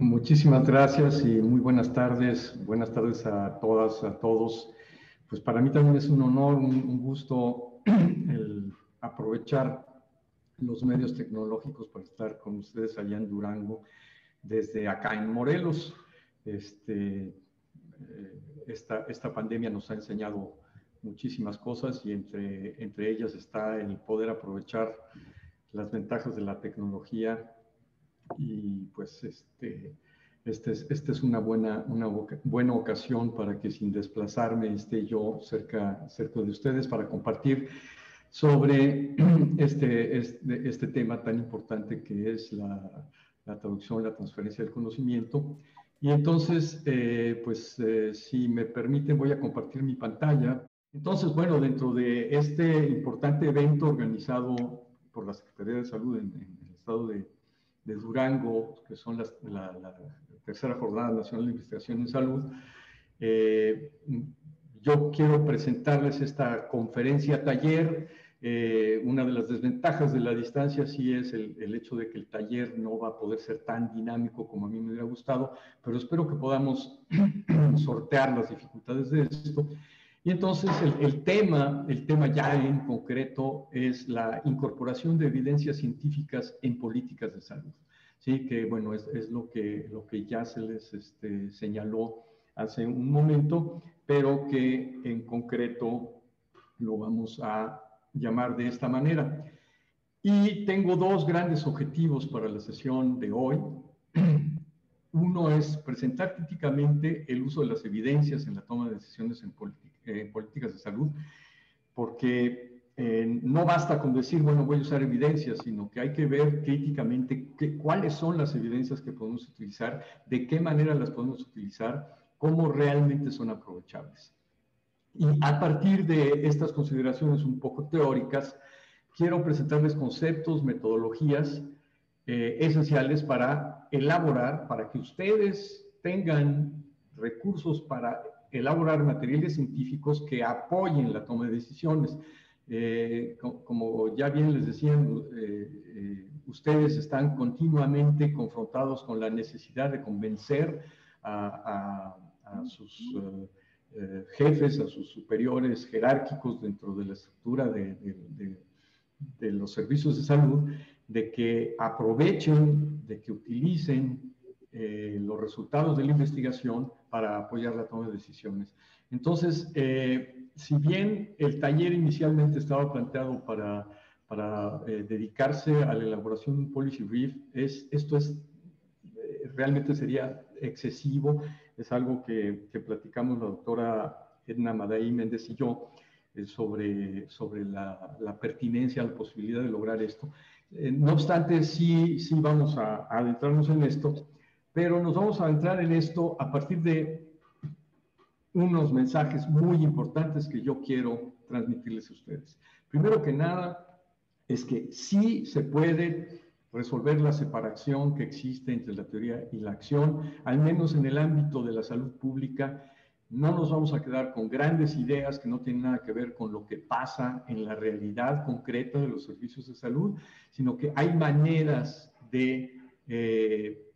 Muchísimas gracias y muy buenas tardes. Buenas tardes a todas, a todos. Pues para mí también es un honor, un gusto el aprovechar los medios tecnológicos para estar con ustedes allá en Durango, desde acá en Morelos. Esta pandemia nos ha enseñado muchísimas cosas y entre ellas está el poder aprovechar las ventajas de la tecnología y pues esta es una buena ocasión para que sin desplazarme esté yo cerca de ustedes para compartir sobre este tema tan importante que es la traducción, la transferencia del conocimiento. Y entonces, si me permiten, voy a compartir mi pantalla. Entonces, bueno, dentro de este importante evento organizado por la Secretaría de Salud en el estado de Durango, que son la tercera jornada nacional de investigación en salud, yo quiero presentarles esta conferencia taller. Una de las desventajas de la distancia sí es el hecho de que el taller no va a poder ser tan dinámico como a mí me hubiera gustado, pero espero que podamos sortear las dificultades de esto. Y entonces el tema ya en concreto es la incorporación de evidencias científicas en políticas de salud. Sí, que bueno, es lo que ya se les señaló hace un momento, pero que en concreto lo vamos a llamar de esta manera. Y tengo dos grandes objetivos para la sesión de hoy. Uno es presentar críticamente el uso de las evidencias en la toma de decisiones en políticas de salud, porque no basta con decir, bueno, voy a usar evidencias, sino que hay que ver críticamente cuáles son las evidencias que podemos utilizar, de qué manera las podemos utilizar, cómo realmente son aprovechables. Y a partir de estas consideraciones un poco teóricas, quiero presentarles conceptos, metodologías esenciales para elaborar, para que ustedes tengan recursos para elaborar materiales científicos que apoyen la toma de decisiones. Como ya bien les decían, ustedes están continuamente confrontados con la necesidad de convencer a sus jefes, a sus superiores jerárquicos dentro de la estructura de los servicios de salud, de que aprovechen, de que utilicen los resultados de la investigación para apoyar la toma de decisiones. Entonces, si bien el taller inicialmente estaba planteado para dedicarse a la elaboración de un policy brief, realmente sería excesivo. Es algo que platicamos la doctora Edna Madaí Méndez y yo, sobre la pertinencia, la posibilidad de lograr esto. No obstante, sí vamos a adentrarnos en esto, pero nos vamos a adentrar en esto a partir de unos mensajes muy importantes que yo quiero transmitirles a ustedes. Primero que nada, es que sí se puede resolver la separación que existe entre la teoría y la acción, al menos en el ámbito de la salud pública. No nos vamos a quedar con grandes ideas que no tienen nada que ver con lo que pasa en la realidad concreta de los servicios de salud, sino que hay maneras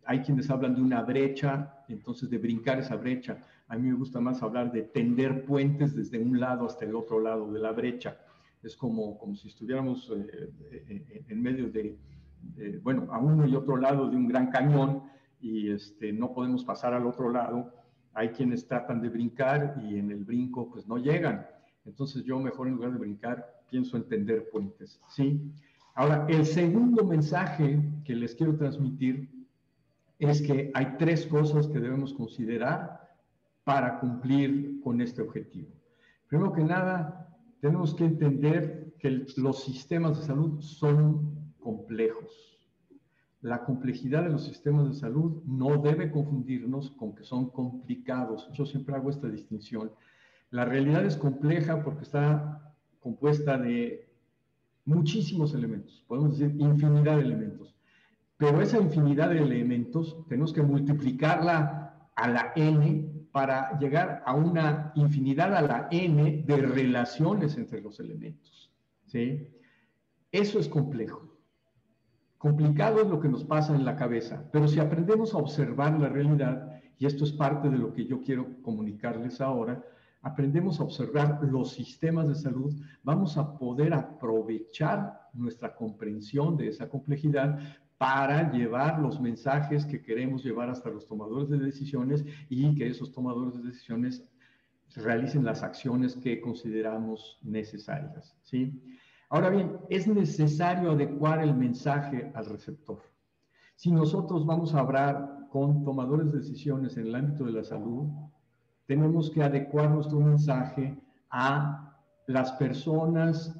hay quienes hablan de una brecha, entonces de brincar esa brecha. A mí me gusta más hablar de tender puentes desde un lado hasta el otro lado de la brecha. Es como si estuviéramos en medio bueno, a uno y otro lado de un gran cañón y no podemos pasar al otro lado. Hay quienes tratan de brincar y en el brinco pues no llegan. Entonces yo mejor en lugar de brincar pienso en tender puentes, ¿sí? Ahora, el segundo mensaje que les quiero transmitir es que hay tres cosas que debemos considerar para cumplir con este objetivo. Primero que nada, tenemos que entender que los sistemas de salud son complejos. La complejidad de los sistemas de salud no debe confundirnos con que son complicados. Yo siempre hago esta distinción. La realidad es compleja porque está compuesta de muchísimos elementos, podemos decir infinidad de elementos. Pero esa infinidad de elementos tenemos que multiplicarla a la n para llegar a una infinidad a la n de relaciones entre los elementos, ¿sí? Eso es complejo. Complicado es lo que nos pasa en la cabeza, pero si aprendemos a observar la realidad, y esto es parte de lo que yo quiero comunicarles ahora, aprendemos a observar los sistemas de salud, vamos a poder aprovechar nuestra comprensión de esa complejidad para llevar los mensajes que queremos llevar hasta los tomadores de decisiones y que esos tomadores de decisiones realicen las acciones que consideramos necesarias, ¿sí? Ahora bien, es necesario adecuar el mensaje al receptor. Si nosotros vamos a hablar con tomadores de decisiones en el ámbito de la salud, tenemos que adecuar nuestro mensaje a las personas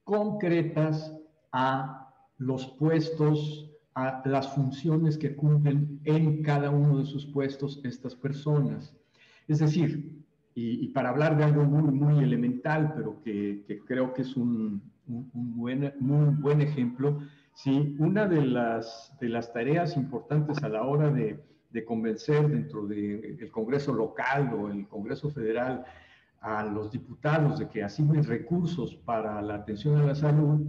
concretas, a los puestos, a las funciones que cumplen en cada uno de sus puestos estas personas. Es decir, y para hablar de algo muy elemental, pero que creo que es un muy buen ejemplo, sí, una de las tareas importantes a la hora de convencer dentro del Congreso local o el Congreso federal a los diputados de que asignen recursos para la atención a la salud,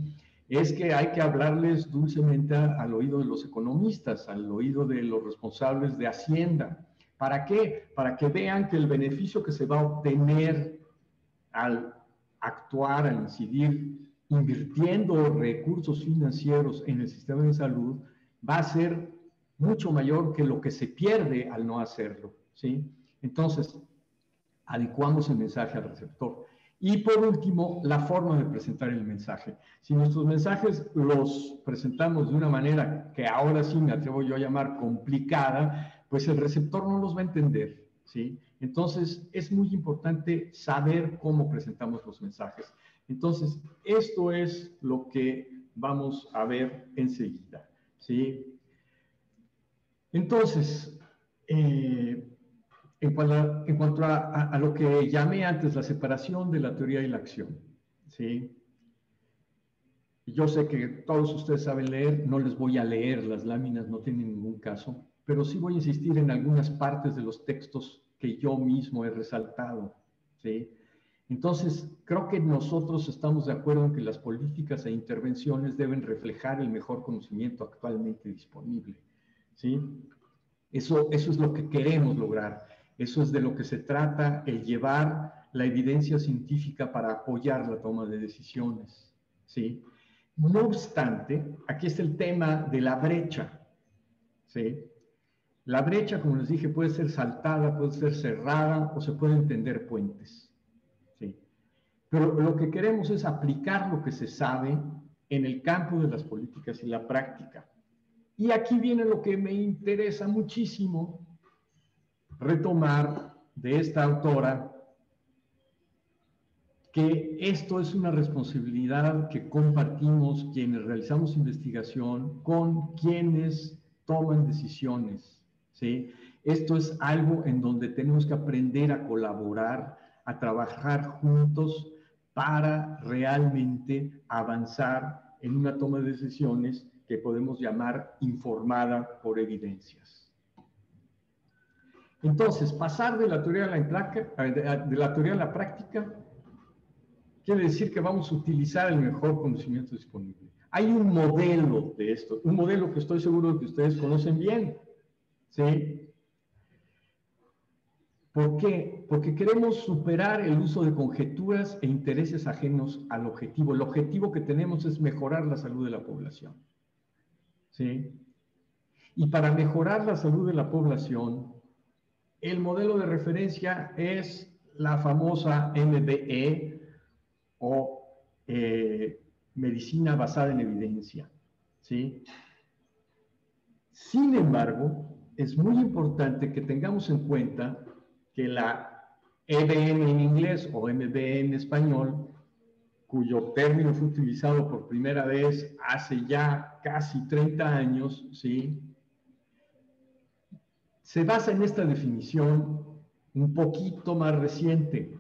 es que hay que hablarles dulcemente al oído de los economistas, al oído de los responsables de Hacienda. ¿Para qué? Para que vean que el beneficio que se va a obtener al actuar, al incidir, invirtiendo recursos financieros en el sistema de salud, va a ser mucho mayor que lo que se pierde al no hacerlo, ¿sí? Entonces, adecuamos el mensaje al receptor. Y por último, la forma de presentar el mensaje. Si nuestros mensajes los presentamos de una manera que ahora sí me atrevo yo a llamar complicada, pues el receptor no los va a entender, ¿sí? Entonces, es muy importante saber cómo presentamos los mensajes. Entonces, esto es lo que vamos a ver enseguida, ¿sí? Entonces, en cuanto a lo que llamé antes la separación de la teoría y la acción, ¿sí? Yo sé que todos ustedes saben leer, no les voy a leer las láminas, no tiene ningún caso, pero sí voy a insistir en algunas partes de los textos que yo mismo he resaltado, ¿sí? Entonces, creo que nosotros estamos de acuerdo en que las políticas e intervenciones deben reflejar el mejor conocimiento actualmente disponible, ¿sí? Eso es lo que queremos lograr. Eso es de lo que se trata, el llevar la evidencia científica para apoyar la toma de decisiones, ¿sí? No obstante, aquí está el tema de la brecha, ¿sí? La brecha, como les dije, puede ser saltada, puede ser cerrada o se pueden tender puentes, ¿sí? Pero lo que queremos es aplicar lo que se sabe en el campo de las políticas y la práctica. Y aquí viene lo que me interesa muchísimo retomar de esta autora, que esto es una responsabilidad que compartimos quienes realizamos investigación con quienes toman decisiones, ¿sí? Esto es algo en donde tenemos que aprender a colaborar, a trabajar juntos para realmente avanzar en una toma de decisiones que podemos llamar informada por evidencias. Entonces, pasar de la teoría a la práctica quiere decir que vamos a utilizar el mejor conocimiento disponible. Hay un modelo de esto, un modelo que estoy seguro de que ustedes conocen bien, ¿sí? ¿Por qué? Porque queremos superar el uso de conjeturas e intereses ajenos al objetivo. El objetivo que tenemos es mejorar la salud de la población, ¿sí? Y para mejorar la salud de la población, el modelo de referencia es la famosa MBE o medicina basada en evidencia, ¿sí? Sin embargo, es muy importante que tengamos en cuenta que la EBN en inglés o MBE en español, cuyo término fue utilizado por primera vez hace ya casi 30 años, ¿sí? Se basa en esta definición un poquito más reciente.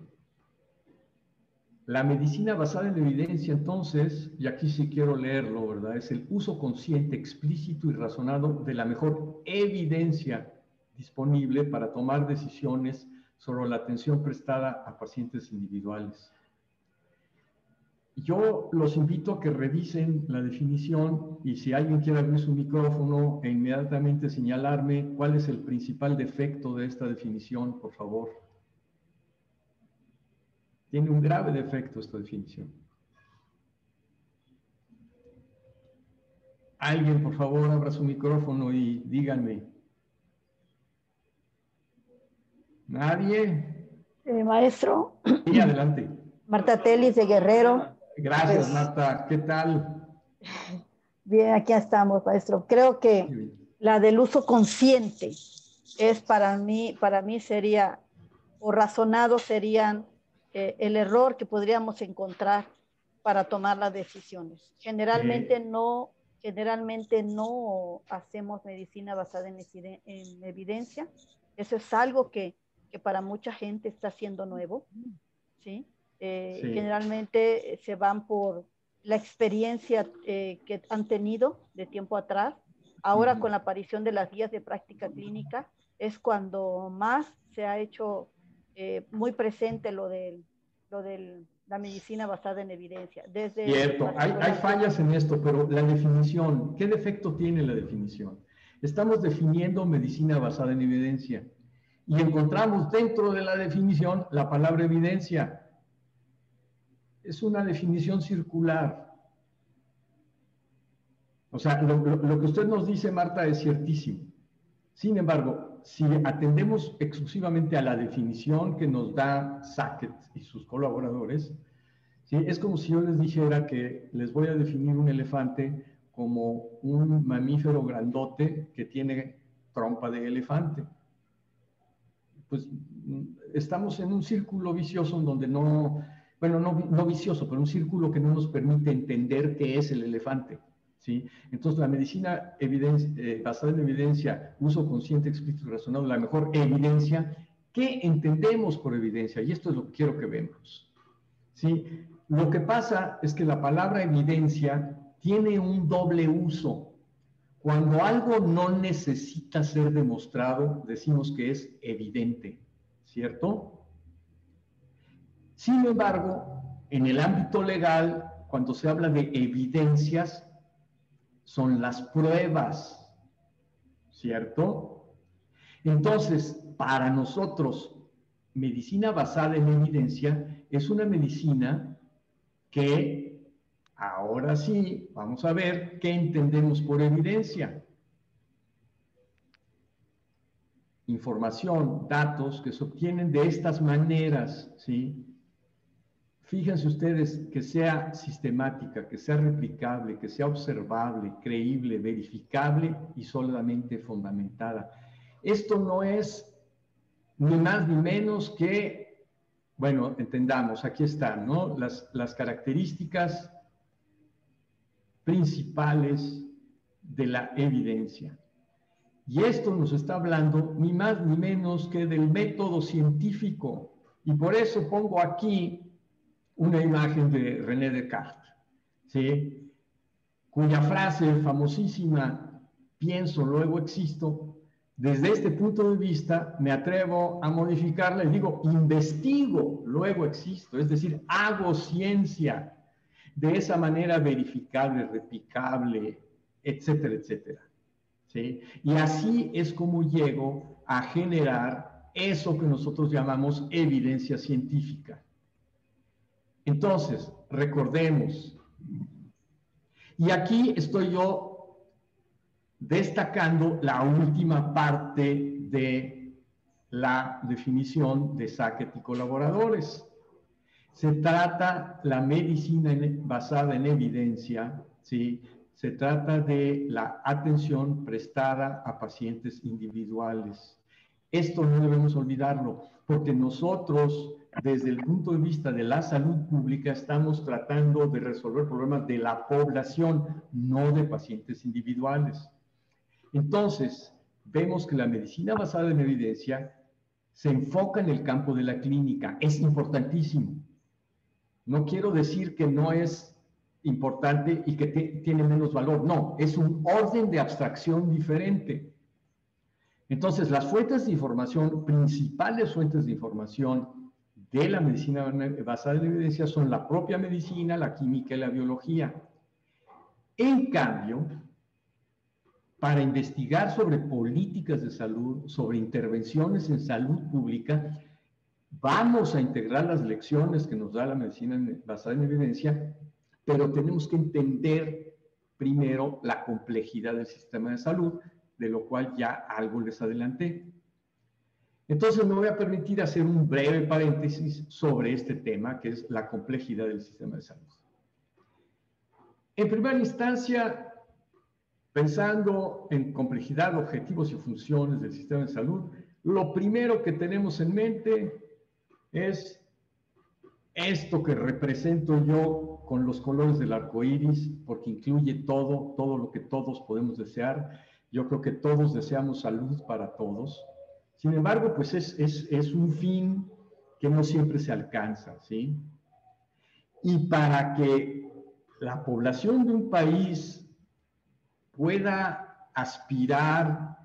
La medicina basada en evidencia, entonces, y aquí sí quiero leerlo, ¿verdad? Es el uso consciente, explícito y razonado de la mejor evidencia disponible para tomar decisiones sobre la atención prestada a pacientes individuales. Yo los invito a que revisen la definición y si alguien quiere abrir su micrófono e inmediatamente señalarme cuál es el principal defecto de esta definición, por favor. Tiene un grave defecto esta definición. Alguien, por favor, abra su micrófono y díganme. ¿Nadie? Maestro. Sí, adelante. Marta Telis de Guerrero. Gracias, Marta. ¿Qué tal? Bien, aquí estamos, maestro. Creo que la del uso consciente es para mí sería, o razonado serían el error que podríamos encontrar para tomar las decisiones. Generalmente no hacemos medicina basada en evidencia. Eso es algo que para mucha gente está siendo nuevo, ¿sí? Sí. Generalmente se van por la experiencia que han tenido de tiempo atrás. Ahora con la aparición de las guías de práctica clínica es cuando más se ha hecho muy presente lo de la medicina basada en evidencia. Cierto, hay fallas en esto, pero la definición, ¿qué defecto tiene la definición? Estamos definiendo medicina basada en evidencia y encontramos dentro de la definición la palabra evidencia. Es una definición circular. O sea, lo que usted nos dice, Marta, es ciertísimo. Sin embargo, si atendemos exclusivamente a la definición que nos da Sackett y sus colaboradores, ¿sí? Es como si yo les dijera que les voy a definir un elefante como un mamífero grandote que tiene trompa de elefante. Pues estamos en un círculo vicioso en donde no vicioso, pero un círculo que no nos permite entender qué es el elefante, ¿sí? Entonces, la medicina basada en evidencia, uso consciente, explícito y razonado, la mejor evidencia. ¿Qué entendemos por evidencia? Y esto es lo que quiero que veamos, ¿sí? Lo que pasa es que la palabra evidencia tiene un doble uso. Cuando algo no necesita ser demostrado, decimos que es evidente, ¿cierto? Sin embargo, en el ámbito legal, cuando se habla de evidencias, son las pruebas, ¿cierto? Entonces, para nosotros, medicina basada en evidencia es una medicina que, ahora sí, vamos a ver qué entendemos por evidencia. Información, datos que se obtienen de estas maneras, ¿sí? Fíjense ustedes que sea sistemática, que sea replicable, que sea observable, creíble, verificable y sólidamente fundamentada. Esto no es ni más ni menos que, bueno, entendamos, aquí están, ¿no? Las características principales de la evidencia. Y esto nos está hablando ni más ni menos que del método científico. Y por eso pongo aquí una imagen de René Descartes, ¿sí? Cuya frase famosísima, pienso, luego existo, desde este punto de vista me atrevo a modificarla y digo, investigo, luego existo, es decir, hago ciencia, de esa manera verificable, replicable, etcétera, etcétera, ¿sí? Y así es como llego a generar eso que nosotros llamamos evidencia científica. Entonces, recordemos, y aquí estoy yo destacando la última parte de la definición de Sackett y colaboradores. Se trata la medicina basada en evidencia, ¿sí? Se trata de la atención prestada a pacientes individuales. Esto no debemos olvidarlo, porque nosotros, desde el punto de vista de la salud pública, estamos tratando de resolver problemas de la población, no de pacientes individuales. Entonces, vemos que la medicina basada en evidencia se enfoca en el campo de la clínica. Es importantísimo. No quiero decir que no es importante y que tiene menos valor. No, es un orden de abstracción diferente. Entonces, las fuentes de información, principales fuentes de información de la medicina basada en evidencia son la propia medicina, la química y la biología. En cambio, para investigar sobre políticas de salud, sobre intervenciones en salud pública, vamos a integrar las lecciones que nos da la medicina basada en evidencia, pero tenemos que entender primero la complejidad del sistema de salud, de lo cual ya algo les adelanté. Entonces me voy a permitir hacer un breve paréntesis sobre este tema, que es la complejidad del sistema de salud. En primera instancia, pensando en complejidad, objetivos y funciones del sistema de salud, lo primero que tenemos en mente es esto que represento yo con los colores del arco iris, porque incluye todo lo que todos podemos desear. Yo creo que todos deseamos salud para todos. Sin embargo, pues es un fin que no siempre se alcanza, ¿sí? Y para que la población de un país pueda aspirar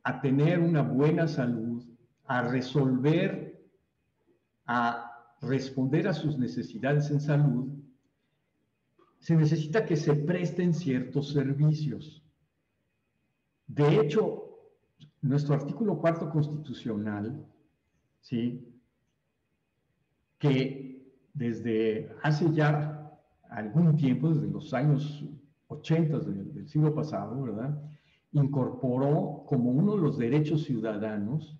a tener una buena salud, a resolver, a responder a sus necesidades en salud, se necesita que se presten ciertos servicios. De hecho, nuestro artículo 4 constitucional, ¿sí?, que desde hace ya algún tiempo, desde los años 80 del siglo pasado, ¿verdad?, incorporó como uno de los derechos ciudadanos.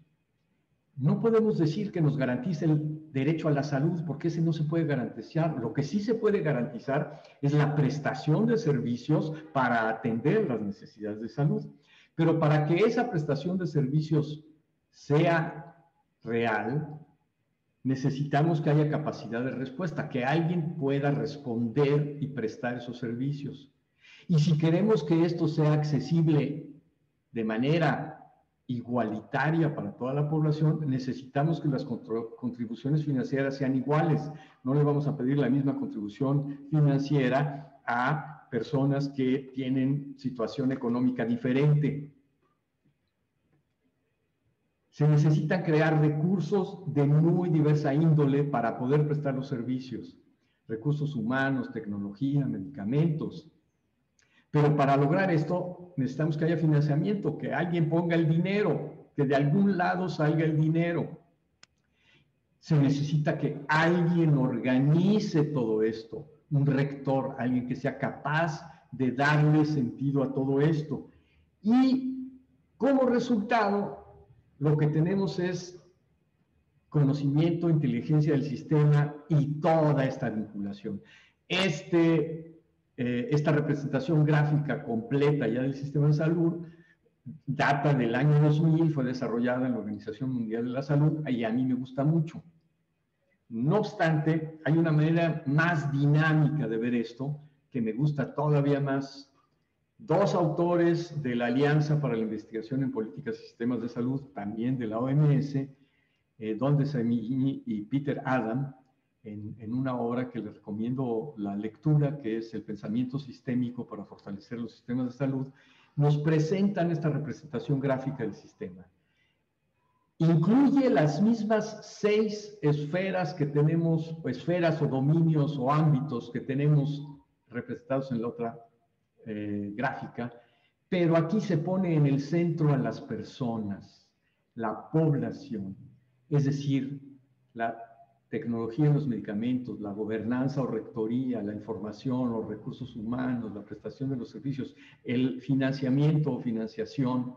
No podemos decir que nos garantice el derecho a la salud, porque ese no se puede garantizar. Lo que sí se puede garantizar es la prestación de servicios para atender las necesidades de salud. Pero para que esa prestación de servicios sea real, necesitamos que haya capacidad de respuesta, que alguien pueda responder y prestar esos servicios. Y si queremos que esto sea accesible de manera igualitaria para toda la población, necesitamos que las contribuciones financieras sean iguales. No le vamos a pedir la misma contribución financiera a personas que tienen situación económica diferente. Se necesitan crear recursos de muy diversa índole para poder prestar los servicios. Recursos humanos, tecnología, medicamentos. Pero para lograr esto necesitamos que haya financiamiento, que alguien ponga el dinero, que de algún lado salga el dinero. Se necesita que alguien organice todo esto, un rector, alguien que sea capaz de darle sentido a todo esto. Y como resultado, lo que tenemos es conocimiento, inteligencia del sistema y toda esta vinculación. Esta representación gráfica completa ya del sistema de salud data del año 2000, fue desarrollada en la Organización Mundial de la Salud y a mí me gusta mucho. No obstante, hay una manera más dinámica de ver esto que me gusta todavía más. Dos autores de la Alianza para la Investigación en Políticas y Sistemas de Salud, también de la OMS, Don DeSamigny y Peter Adam, en una obra que les recomiendo la lectura, que es El pensamiento sistémico para fortalecer los sistemas de salud, nos presentan esta representación gráfica del sistema. Incluye las mismas 6 esferas que tenemos, o esferas o dominios o ámbitos que tenemos representados en la otra gráfica, pero aquí se pone en el centro a las personas, la población, es decir, la tecnología en los medicamentos, la gobernanza o rectoría, la información, los recursos humanos, la prestación de los servicios, el financiamiento o financiación,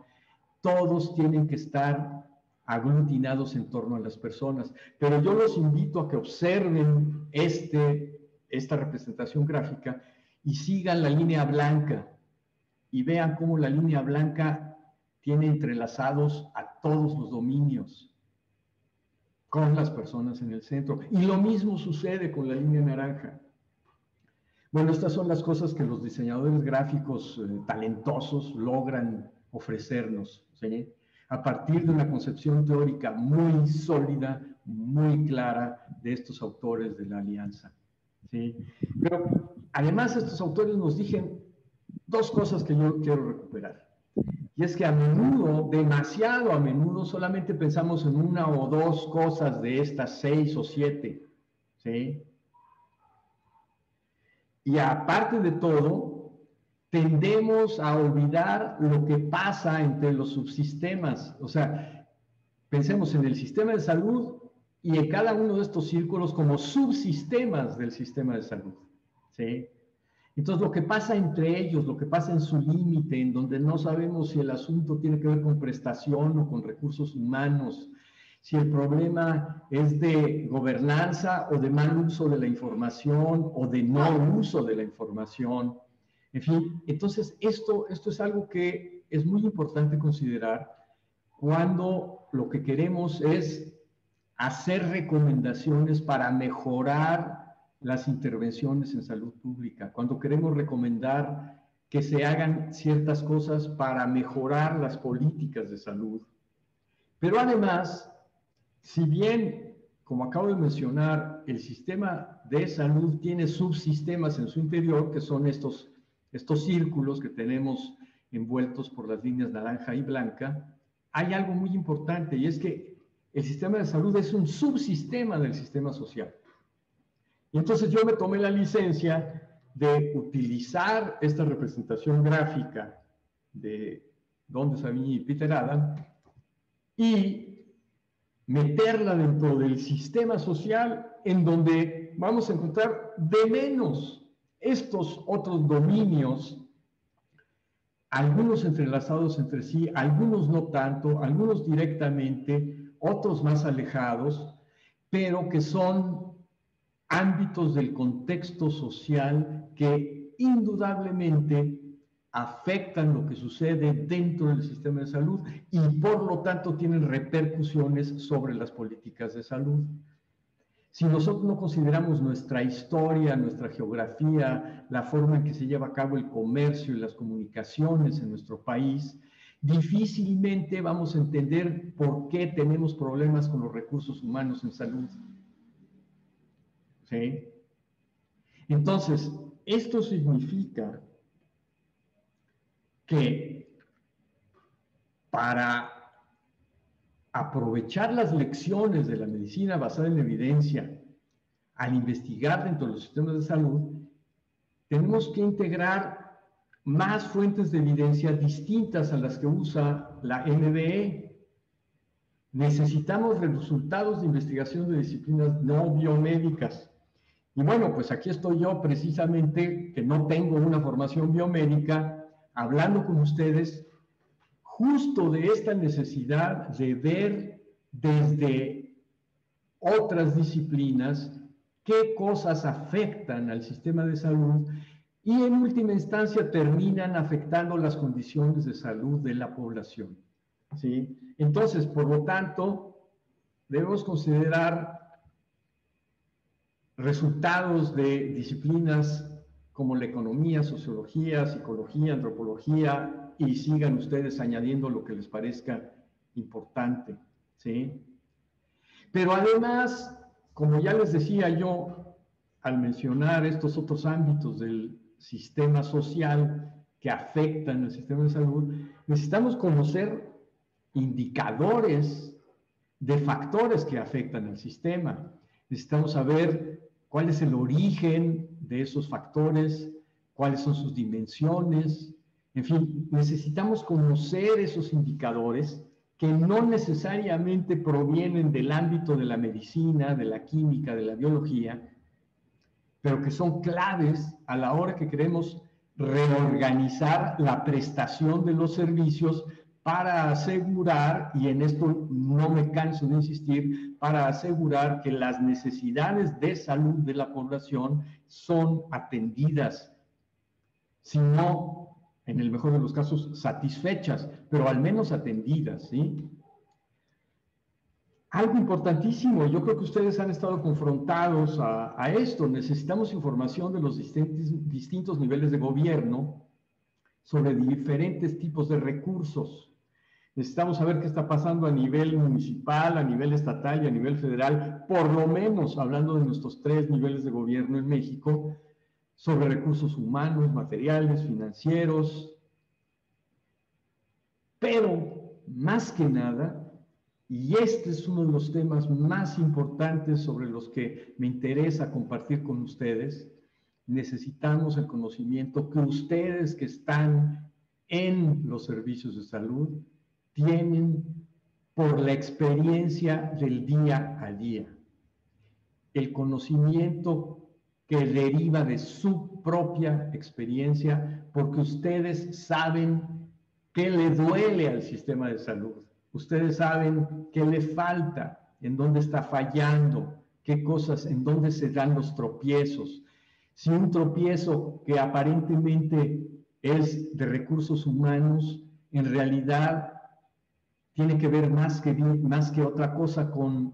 todos tienen que estar aglutinados en torno a las personas. Pero yo los invito a que observen esta representación gráfica y sigan la línea blanca y vean cómo la línea blanca tiene entrelazados a todos los dominios, con las personas en el centro. Y lo mismo sucede con la línea naranja. Bueno, estas son las cosas que los diseñadores gráficos talentosos logran ofrecernos, ¿sí?, a partir de una concepción teórica muy sólida, muy clara de estos autores de la Alianza, ¿sí? Pero además estos autores nos dicen dos cosas que yo quiero recuperar. Y es que a menudo, demasiado a menudo, solamente pensamos en una o dos cosas de estas 6 o 7, ¿sí? Y aparte de todo, tendemos a olvidar lo que pasa entre los subsistemas. O sea, pensemos en el sistema de salud y en cada uno de estos círculos como subsistemas del sistema de salud, ¿sí? Entonces, lo que pasa entre ellos, lo que pasa en su límite, en donde no sabemos si el asunto tiene que ver con prestación o con recursos humanos, si el problema es de gobernanza o de mal uso de la información o de no uso de la información. En fin, entonces esto es algo que es muy importante considerar cuando lo que queremos es hacer recomendaciones para mejorar las intervenciones en salud pública, cuando queremos recomendar que se hagan ciertas cosas para mejorar las políticas de salud. Pero además, si bien, como acabo de mencionar, el sistema de salud tiene subsistemas en su interior, que son estos círculos que tenemos envueltos por las líneas naranja y blanca, hay algo muy importante, y es que el sistema de salud es un subsistema del sistema social. Y entonces yo me tomé la licencia de utilizar esta representación gráfica de Don Savigny y Peter Adam y meterla dentro del sistema social en donde vamos a encontrar de menos estos otros dominios, algunos entrelazados entre sí, algunos no tanto, algunos directamente, otros más alejados, pero que son ámbitos del contexto social que indudablemente afectan lo que sucede dentro del sistema de salud y por lo tanto tienen repercusiones sobre las políticas de salud. Si nosotros no consideramos nuestra historia, nuestra geografía, la forma en que se lleva a cabo el comercio y las comunicaciones en nuestro país, difícilmente vamos a entender por qué tenemos problemas con los recursos humanos en salud. ¿Sí? Entonces, esto significa que para aprovechar las lecciones de la medicina basada en evidencia al investigar dentro de los sistemas de salud, tenemos que integrar más fuentes de evidencia distintas a las que usa la MBE. Necesitamos resultados de investigación de disciplinas no biomédicas. Y bueno, pues aquí estoy yo precisamente, que no tengo una formación biomédica, hablando con ustedes justo de esta necesidad de ver desde otras disciplinas qué cosas afectan al sistema de salud y en última instancia terminan afectando las condiciones de salud de la población, ¿sí? Entonces, por lo tanto, debemos considerar resultados de disciplinas como la economía, sociología, psicología, antropología, y sigan ustedes añadiendo lo que les parezca importante, ¿sí? Pero además, como ya les decía yo, al mencionar estos otros ámbitos del sistema social que afectan el sistema de salud, necesitamos conocer indicadores de factores que afectan al sistema. Necesitamos saber cuál es el origen de esos factores, cuáles son sus dimensiones. En fin, necesitamos conocer esos indicadores que no necesariamente provienen del ámbito de la medicina, de la química, de la biología, pero que son claves a la hora que queremos reorganizar la prestación de los servicios para asegurar, y en esto no me canso de insistir, para asegurar que las necesidades de salud de la población son atendidas, si no, en el mejor de los casos, satisfechas, pero al menos atendidas, ¿sí? Algo importantísimo, yo creo que ustedes han estado confrontados a esto, necesitamos información de los distintos niveles de gobierno sobre diferentes tipos de recursos. Necesitamos saber qué está pasando a nivel municipal, a nivel estatal y a nivel federal, por lo menos hablando de nuestros 3 niveles de gobierno en México, sobre recursos humanos, materiales, financieros. Pero, más que nada, y este es uno de los temas más importantes sobre los que me interesa compartir con ustedes, necesitamos el conocimiento que ustedes que están en los servicios de salud tienen por la experiencia del día a día. El conocimiento que deriva de su propia experiencia, porque ustedes saben qué le duele al sistema de salud. Ustedes saben qué le falta, en dónde está fallando, qué cosas, en dónde se dan los tropiezos. Si un tropiezo que aparentemente es de recursos humanos, en realidad tiene que ver más que otra cosa con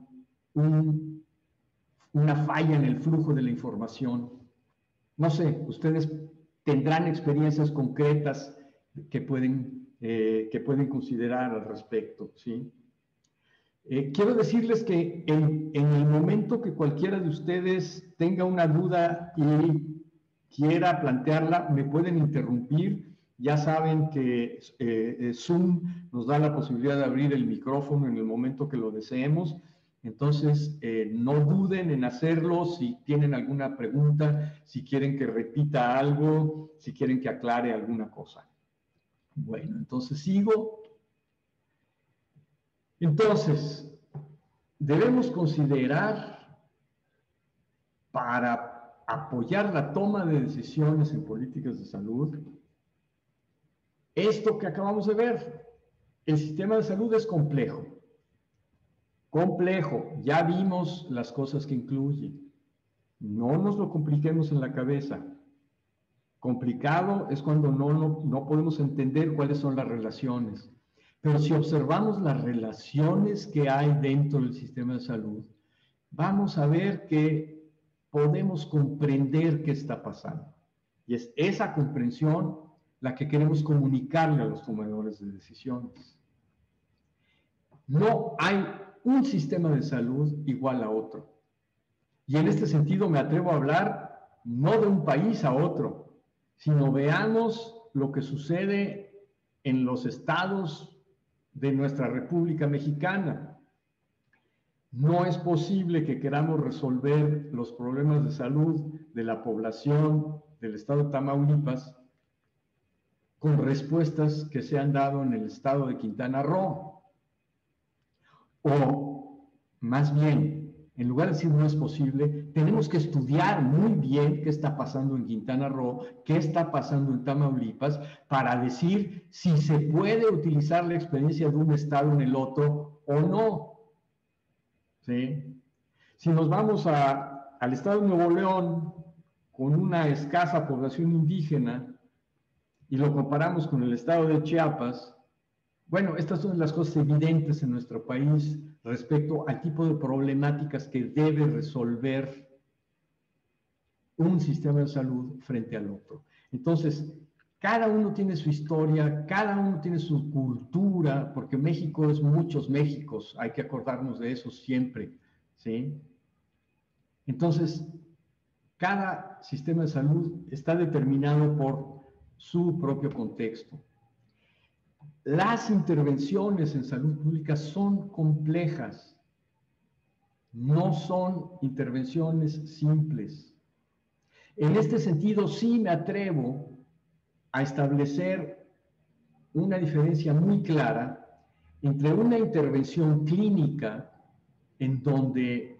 una falla en el flujo de la información. No sé, ustedes tendrán experiencias concretas que pueden considerar al respecto, ¿sí? Quiero decirles que en el momento que cualquiera de ustedes tenga una duda y quiera plantearla, me pueden interrumpir. Ya saben que Zoom nos da la posibilidad de abrir el micrófono en el momento que lo deseemos. Entonces, no duden en hacerlo si tienen alguna pregunta, si quieren que repita algo, si quieren que aclare alguna cosa. Bueno, entonces sigo. Entonces, debemos considerar para apoyar la toma de decisiones en políticas de salud esto que acabamos de ver. El sistema de salud es complejo. Complejo. Ya vimos las cosas que incluye. No nos lo compliquemos en la cabeza. Complicado es cuando no podemos entender cuáles son las relaciones. Pero si observamos las relaciones que hay dentro del sistema de salud, vamos a ver que podemos comprender qué está pasando. Y es esa comprensión la que queremos comunicarle a los tomadores de decisiones. No hay un sistema de salud igual a otro. Y en este sentido me atrevo a hablar no de un país a otro, sino veamos lo que sucede en los estados de nuestra República Mexicana. No es posible que queramos resolver los problemas de salud de la población del estado de Tamaulipas con respuestas que se han dado en el estado de Quintana Roo. O, más bien, en lugar de decir no es posible, tenemos que estudiar muy bien qué está pasando en Quintana Roo, qué está pasando en Tamaulipas, para decir si se puede utilizar la experiencia de un estado en el otro o no. ¿Sí? Si nos vamos al estado de Nuevo León, con una escasa población indígena, y lo comparamos con el estado de Chiapas, bueno, estas son las cosas evidentes en nuestro país respecto al tipo de problemáticas que debe resolver un sistema de salud frente al otro. Entonces, cada uno tiene su historia, cada uno tiene su cultura, porque México es muchos Méxicos, hay que acordarnos de eso siempre, ¿sí? Entonces, cada sistema de salud está determinado por su propio contexto. Las intervenciones en salud pública son complejas, no son intervenciones simples. En este sentido, sí me atrevo a establecer una diferencia muy clara entre una intervención clínica en donde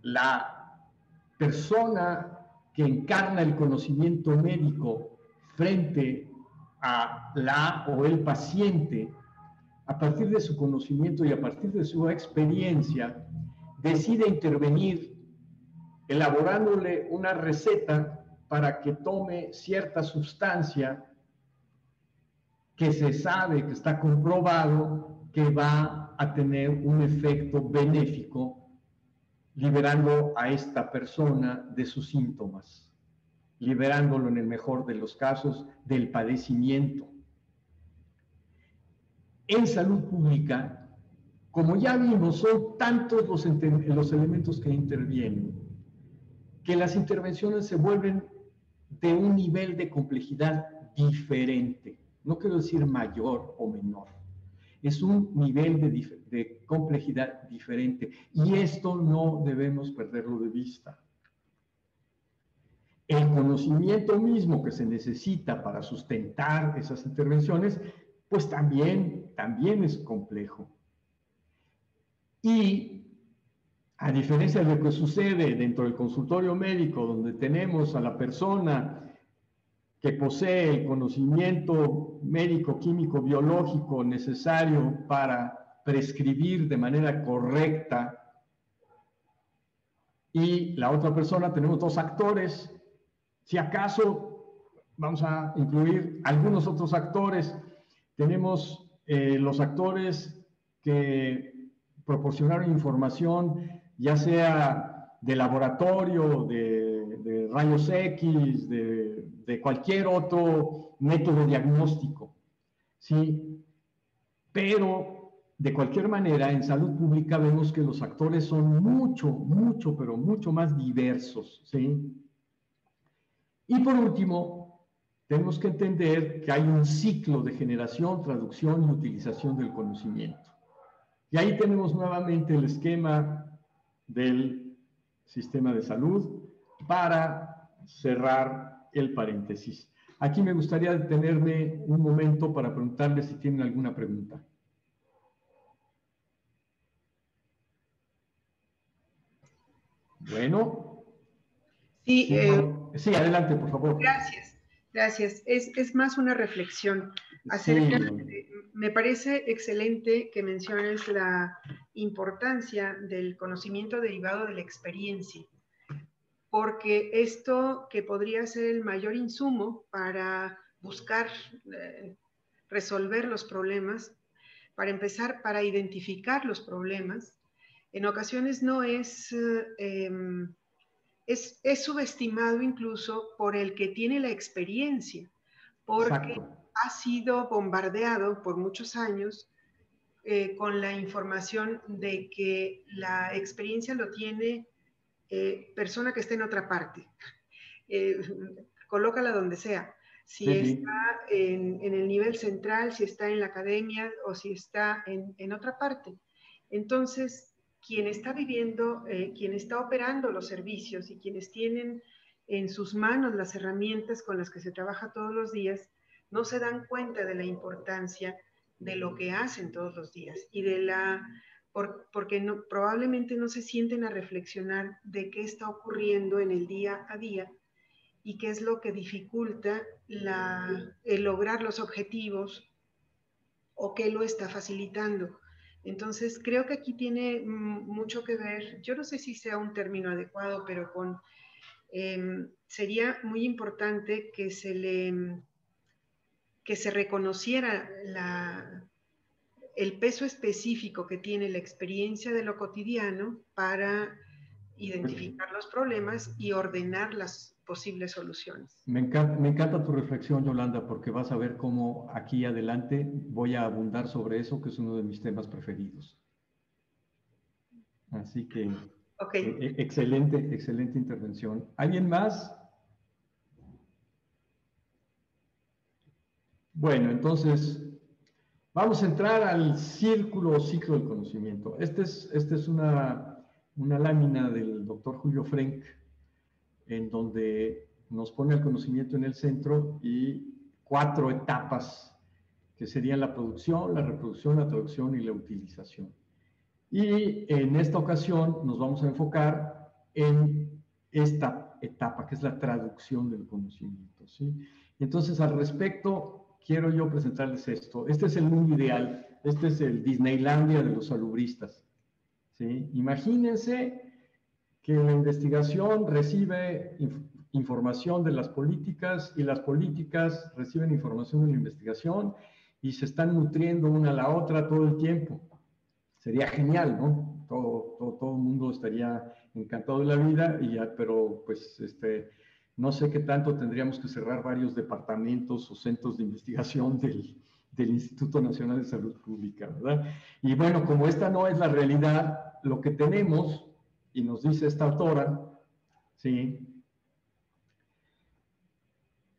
la persona que encarna el conocimiento médico frente a la o el paciente, a partir de su conocimiento y a partir de su experiencia, decide intervenir elaborándole una receta para que tome cierta sustancia que se sabe, que está comprobado, que va a tener un efecto benéfico liberando a esta persona de sus síntomas, liberándolo en el mejor de los casos del padecimiento. En salud pública, como ya vimos, son tantos los elementos que intervienen, que las intervenciones se vuelven de un nivel de complejidad diferente. No quiero decir mayor o menor. Es un nivel de complejidad diferente. Y esto no debemos perderlo de vista. El conocimiento mismo que se necesita para sustentar esas intervenciones, pues también es complejo. Y a diferencia de lo que sucede dentro del consultorio médico, donde tenemos a la persona que posee el conocimiento médico, químico, biológico necesario para prescribir de manera correcta, y la otra persona, tenemos dos actores. Si acaso vamos a incluir algunos otros actores, tenemos los actores que proporcionaron información, ya sea de laboratorio, de rayos X, de cualquier otro método diagnóstico, ¿sí? Pero de cualquier manera, en salud pública vemos que los actores son pero mucho más diversos, ¿sí? Y por último, tenemos que entender que hay un ciclo de generación, traducción y utilización del conocimiento. Y ahí tenemos nuevamente el esquema del sistema de salud para cerrar el paréntesis. Aquí me gustaría detenerme un momento para preguntarles si tienen alguna pregunta. Bueno. Sí, sí, adelante, por favor. Gracias. Es más una reflexión acerca me parece excelente que menciones la importancia del conocimiento derivado de la experiencia, porque esto que podría ser el mayor insumo para buscar resolver los problemas, para empezar, para identificar los problemas, en ocasiones no es subestimado incluso por el que tiene la experiencia, porque Exacto. ha sido bombardeado por muchos años con la información de que la experiencia lo tiene persona que está en otra parte. Colócala donde sea. Si está en el nivel central, si está en la academia o si está en otra parte. Entonces, quien está viviendo, quien está operando los servicios y quienes tienen en sus manos las herramientas con las que se trabaja todos los días, no se dan cuenta de la importancia de lo que hacen todos los días y de porque probablemente no se sienten a reflexionar de qué está ocurriendo en el día a día y qué es lo que dificulta el lograr los objetivos o qué lo está facilitando. Entonces, creo que aquí tiene mucho que ver, yo no sé si sea un término adecuado, pero sería muy importante que se reconociera el peso específico que tiene la experiencia de lo cotidiano para identificar los problemas y ordenar las posibles soluciones. Me encanta tu reflexión, Yolanda, porque vas a ver cómo aquí adelante voy a abundar sobre eso, que es uno de mis temas preferidos. Así que, excelente intervención. ¿Alguien más? Bueno, entonces, vamos a entrar al ciclo del conocimiento. Esta es una lámina del doctor Julio Frenk, en donde nos pone el conocimiento en el centro y 4 etapas que serían la producción, la reproducción, la traducción y la utilización. Y en esta ocasión nos vamos a enfocar en esta etapa, que es la traducción del conocimiento, ¿sí? Entonces, al respecto, quiero yo presentarles esto. Este es el mundo ideal, este es el Disneylandia de los salubristas, ¿sí? Imagínense que la investigación recibe información de las políticas y las políticas reciben información de la investigación y se están nutriendo una a la otra todo el tiempo. Sería genial, ¿no? Todo el mundo estaría encantado de la vida, pero pues no sé qué tanto tendríamos que cerrar varios departamentos o centros de investigación del Instituto Nacional de Salud Pública, ¿verdad? Y bueno, como esta no es la realidad, lo que tenemos, y nos dice esta autora, ¿sí?,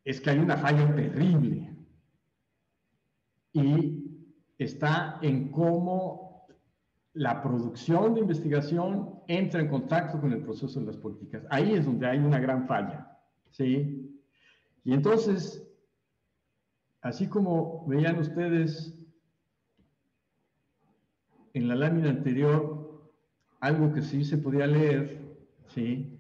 es que hay una falla terrible. y está en cómo la producción de investigación entra en contacto con el proceso de las políticas. Ahí es donde hay una gran falla, ¿sí? Y entonces, así como veían ustedes en la lámina anterior, algo que sí se podía leer, ¿sí?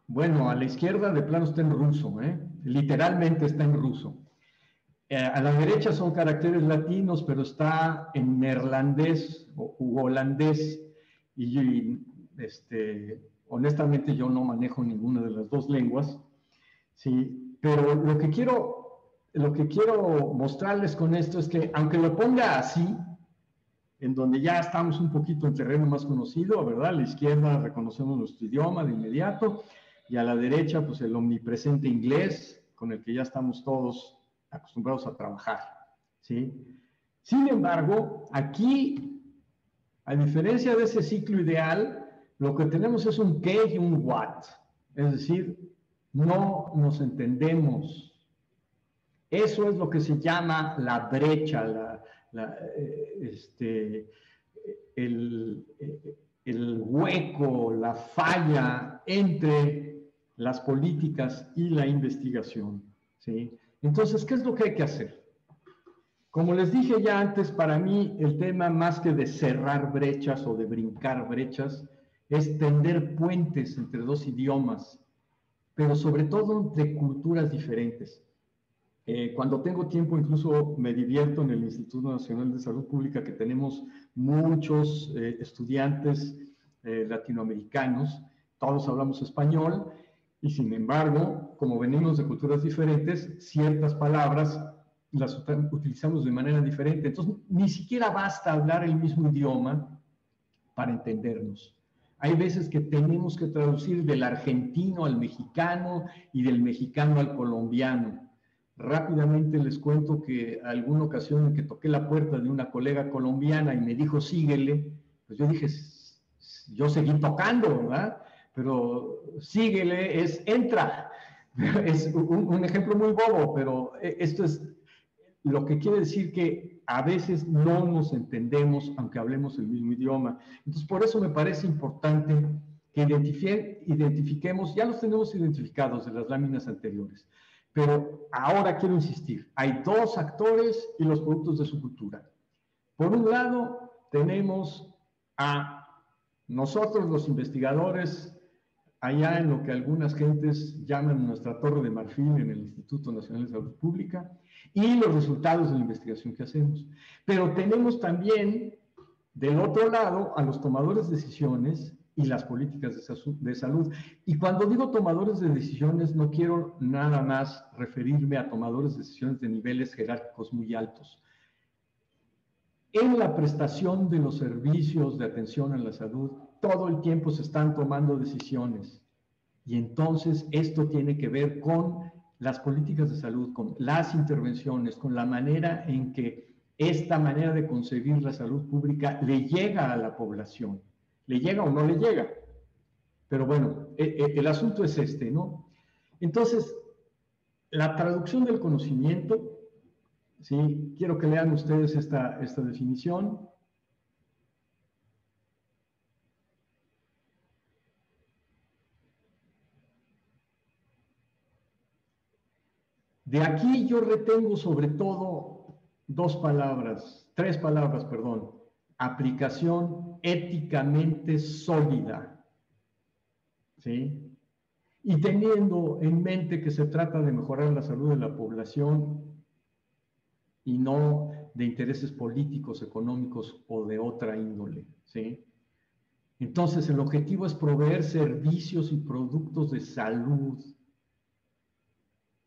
Bueno, a la izquierda de plano está en ruso, ¿eh? Literalmente está en ruso. A la derecha son caracteres latinos, pero está en neerlandés u holandés. Y honestamente yo no manejo ninguna de las dos lenguas, ¿sí? Pero lo que quiero mostrarles con esto es que, aunque lo ponga así, en donde ya estamos un poquito en terreno más conocido, ¿verdad? A la izquierda reconocemos nuestro idioma de inmediato, y a la derecha, pues el omnipresente inglés, con el que ya estamos todos acostumbrados a trabajar, ¿sí? Sin embargo, aquí, a diferencia de ese ciclo ideal, lo que tenemos es un qué y un what, es decir, no nos entendemos. Eso es lo que se llama la brecha, el hueco, la falla entre las políticas y la investigación, ¿sí? Entonces, ¿qué es lo que hay que hacer? Como les dije ya antes, para mí el tema, más que de cerrar brechas o de brincar brechas, es tender puentes entre dos idiomas, pero sobre todo entre culturas diferentes. Cuando tengo tiempo, incluso me divierto en el Instituto Nacional de Salud Pública, que tenemos muchos estudiantes latinoamericanos, todos hablamos español, y sin embargo, como venimos de culturas diferentes, ciertas palabras las utilizamos de manera diferente. Entonces, ni siquiera basta hablar el mismo idioma para entendernos. Hay veces que tenemos que traducir del argentino al mexicano y del mexicano al colombiano. Rápidamente les cuento que alguna ocasión en que toqué la puerta de una colega colombiana y me dijo, síguele, pues yo dije, yo seguí tocando, ¿verdad? Pero síguele es entra. Es un ejemplo muy bobo, pero esto es lo que quiere decir que a veces no nos entendemos aunque hablemos el mismo idioma. Entonces, por eso me parece importante que identifiquemos, ya los tenemos identificados de las láminas anteriores, pero ahora quiero insistir, hay dos actores y los productos de su cultura. Por un lado, tenemos a nosotros los investigadores, allá en lo que algunas gentes llaman nuestra torre de marfil en el Instituto Nacional de Salud Pública, y los resultados de la investigación que hacemos. Pero tenemos también, del otro lado, a los tomadores de decisiones y las políticas de salud. Y cuando digo tomadores de decisiones, no quiero nada más referirme a tomadores de decisiones de niveles jerárquicos muy altos. En la prestación de los servicios de atención a la salud, todo el tiempo se están tomando decisiones. Y entonces esto tiene que ver con las políticas de salud, con las intervenciones, con la manera en que esta manera de concebir la salud pública le llega a la población. ¿Le llega o no le llega? Pero bueno, el asunto es este, ¿no? Entonces, la traducción del conocimiento, ¿sí? Quiero que lean ustedes esta definición. De aquí yo retengo sobre todo tres palabras, perdón. Aplicación éticamente sólida, ¿sí? Y teniendo en mente que se trata de mejorar la salud de la población y no de intereses políticos, económicos o de otra índole, ¿sí? Entonces el objetivo es proveer servicios y productos de salud,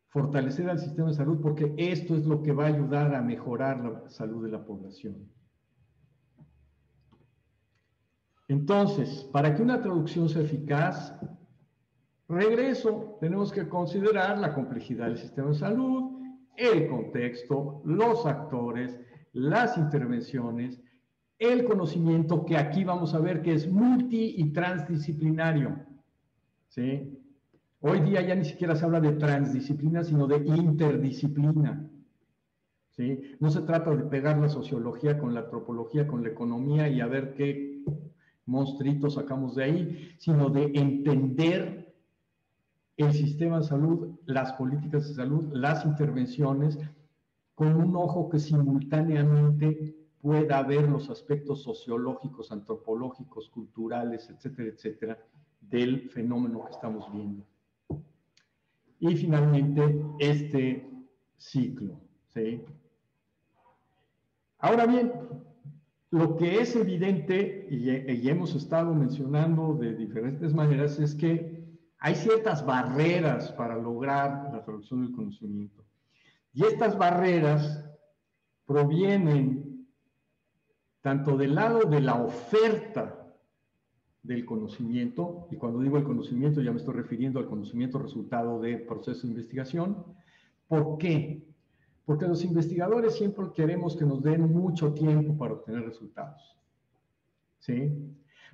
fortalecer al sistema de salud, porque esto es lo que va a ayudar a mejorar la salud de la población. Entonces, para que una traducción sea eficaz, regreso, tenemos que considerar la complejidad del sistema de salud, el contexto, los actores, las intervenciones, el conocimiento, que aquí vamos a ver que es multi y transdisciplinario, ¿sí? Hoy día ya ni siquiera se habla de transdisciplina, sino de interdisciplina, ¿sí? ¿sí? No se trata de pegar la sociología con la antropología, con la economía y a ver qué monstruitos sacamos de ahí, sino de entender el sistema de salud, las políticas de salud, las intervenciones, con un ojo que simultáneamente pueda ver los aspectos sociológicos, antropológicos, culturales, etcétera, etcétera, del fenómeno que estamos viendo. Y finalmente, este ciclo, ¿sí? Ahora bien, lo que es evidente, y hemos estado mencionando de diferentes maneras, es que hay ciertas barreras para lograr la traducción del conocimiento. Y estas barreras provienen tanto del lado de la oferta del conocimiento, y cuando digo el conocimiento ya me estoy refiriendo al conocimiento resultado de proceso de investigación. ¿Por qué? Porque los investigadores siempre queremos que nos den mucho tiempo para obtener resultados, ¿sí?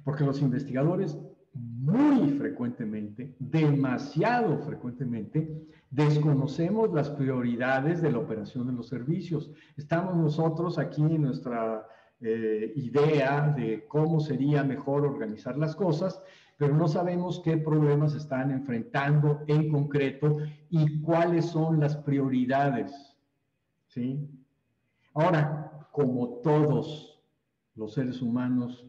Porque los investigadores muy frecuentemente, demasiado frecuentemente, desconocemos las prioridades de la operación de los servicios. Estamos nosotros aquí en nuestra idea de cómo sería mejor organizar las cosas, pero no sabemos qué problemas están enfrentando en concreto y cuáles son las prioridades, ¿sí? Ahora, como todos los seres humanos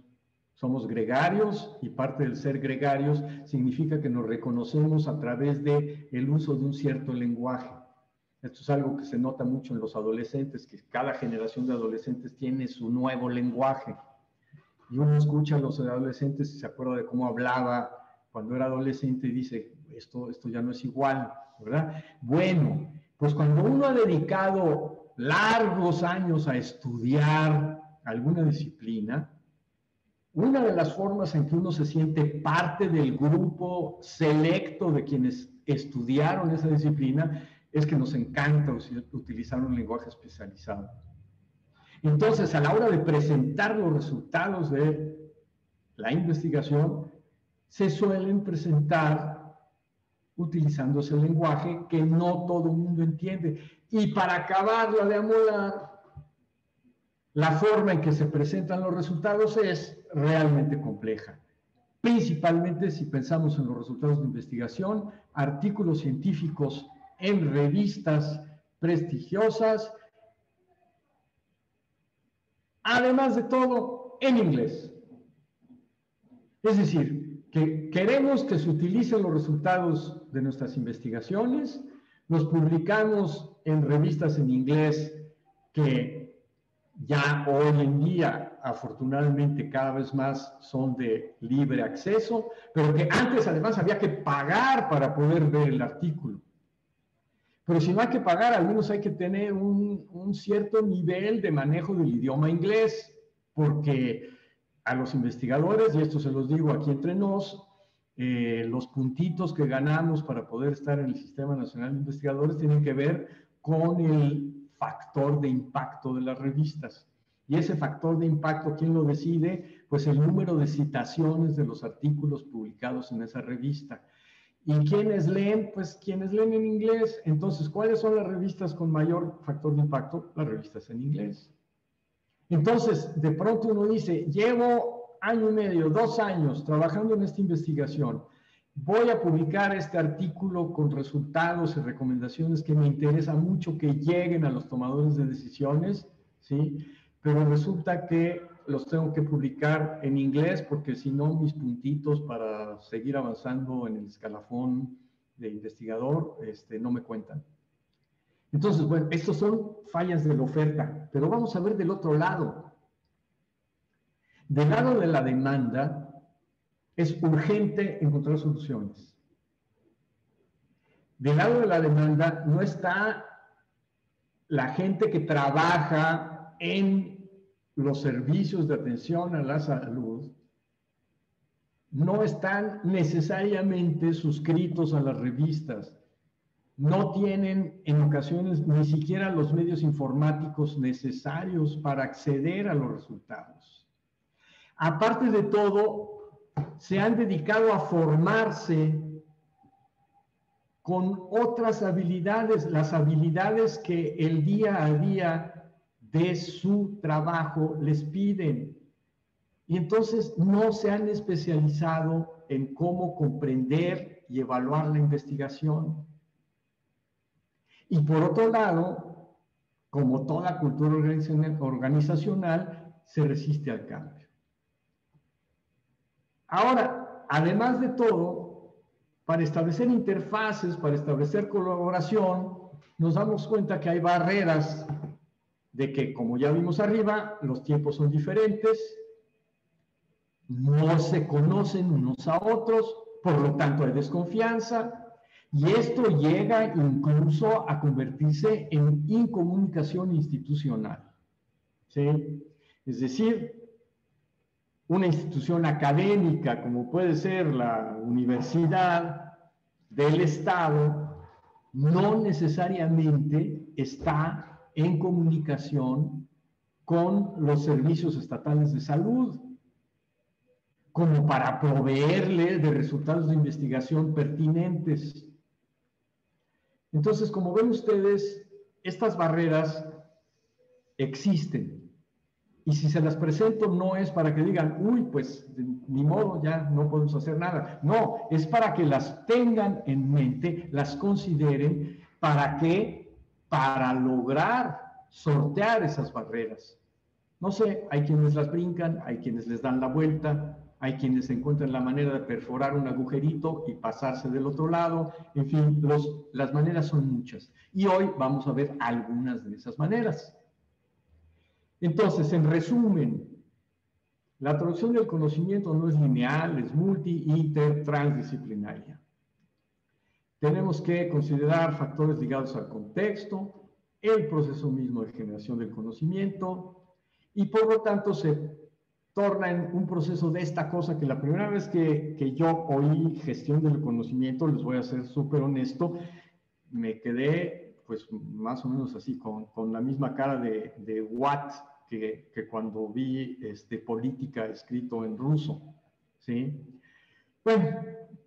somos gregarios, y parte del ser gregarios significa que nos reconocemos a través del uso de un cierto lenguaje. Esto es algo que se nota mucho en los adolescentes, que cada generación de adolescentes tiene su nuevo lenguaje. Y uno escucha a los adolescentes y se acuerda de cómo hablaba cuando era adolescente y dice, esto ya no es igual, ¿verdad? Bueno, pues cuando uno ha dedicado largos años a estudiar alguna disciplina, una de las formas en que uno se siente parte del grupo selecto de quienes estudiaron esa disciplina es que nos encanta utilizar un lenguaje especializado. Entonces, a la hora de presentar los resultados de la investigación, se suelen presentar utilizando ese lenguaje que no todo el mundo entiende. Y para acabarla de amolar, la forma en que se presentan los resultados es realmente compleja. Principalmente si pensamos en los resultados de investigación, artículos científicos en revistas prestigiosas, además de todo, en inglés. Es decir, que queremos que se utilicen los resultados de nuestras investigaciones, los publicamos en revistas en inglés que ya hoy en día, afortunadamente, cada vez más son de libre acceso, pero que antes además había que pagar para poder ver el artículo. Pero si no hay que pagar, al menos hay que tener un cierto nivel de manejo del idioma inglés, porque a los investigadores, y esto se los digo aquí entre nos, los puntitos que ganamos para poder estar en el Sistema Nacional de Investigadores tienen que ver con el factor de impacto de las revistas. Y ese factor de impacto, ¿quién lo decide? Pues el número de citaciones de los artículos publicados en esa revista. ¿Y quiénes leen? Pues quienes leen en inglés. Entonces, ¿cuáles son las revistas con mayor factor de impacto? Las revistas en inglés. Entonces, de pronto uno dice, llevo año y medio, 2 años trabajando en esta investigación, voy a publicar este artículo con resultados y recomendaciones que me interesa mucho que lleguen a los tomadores de decisiones, ¿sí? Pero resulta que los tengo que publicar en inglés porque si no mis puntitos para seguir avanzando en el escalafón de investigador no me cuentan. Entonces, bueno, estos son fallas de la oferta, pero vamos a ver del otro lado. Del lado de la demanda, es urgente encontrar soluciones. Del lado de la demanda no está la gente que trabaja en los servicios de atención a la salud, no están necesariamente suscritos a las revistas, no tienen en ocasiones ni siquiera los medios informáticos necesarios para acceder a los resultados. Aparte de todo, se han dedicado a formarse con otras habilidades, las habilidades que el día a día de su trabajo les piden. Y entonces no se han especializado en cómo comprender y evaluar la investigación. Y por otro lado, como toda cultura organizacional, se resiste al cambio. Ahora, además de todo, para establecer interfaces, para establecer colaboración, nos damos cuenta que hay barreras de que, como ya vimos arriba, los tiempos son diferentes, no se conocen unos a otros, por lo tanto hay desconfianza, y esto llega incluso a convertirse en incomunicación institucional, ¿sí? Es decir, una institución académica como puede ser la universidad del Estado no necesariamente está en comunicación con los servicios estatales de salud, como para proveerle de resultados de investigación pertinentes. Entonces, como ven ustedes, estas barreras existen. Y si se las presento no es para que digan, uy, pues ni modo, ya no podemos hacer nada. No, es para que las tengan en mente, las consideren, ¿para qué? Para lograr sortear esas barreras. No sé, hay quienes las brincan, hay quienes les dan la vuelta, hay quienes encuentran la manera de perforar un agujerito y pasarse del otro lado. En fin, las maneras son muchas. Y hoy vamos a ver algunas de esas maneras. Entonces, en resumen, la traducción del conocimiento no es lineal, es multi, inter, transdisciplinaria. Tenemos que considerar factores ligados al contexto, el proceso mismo de generación del conocimiento, y por lo tanto se torna en un proceso de esta cosa que la primera vez que yo oí gestión del conocimiento, les voy a ser súper honesto, me quedé pues más o menos así con la misma cara de what que cuando vi política escrito en ruso, ¿sí? Bueno,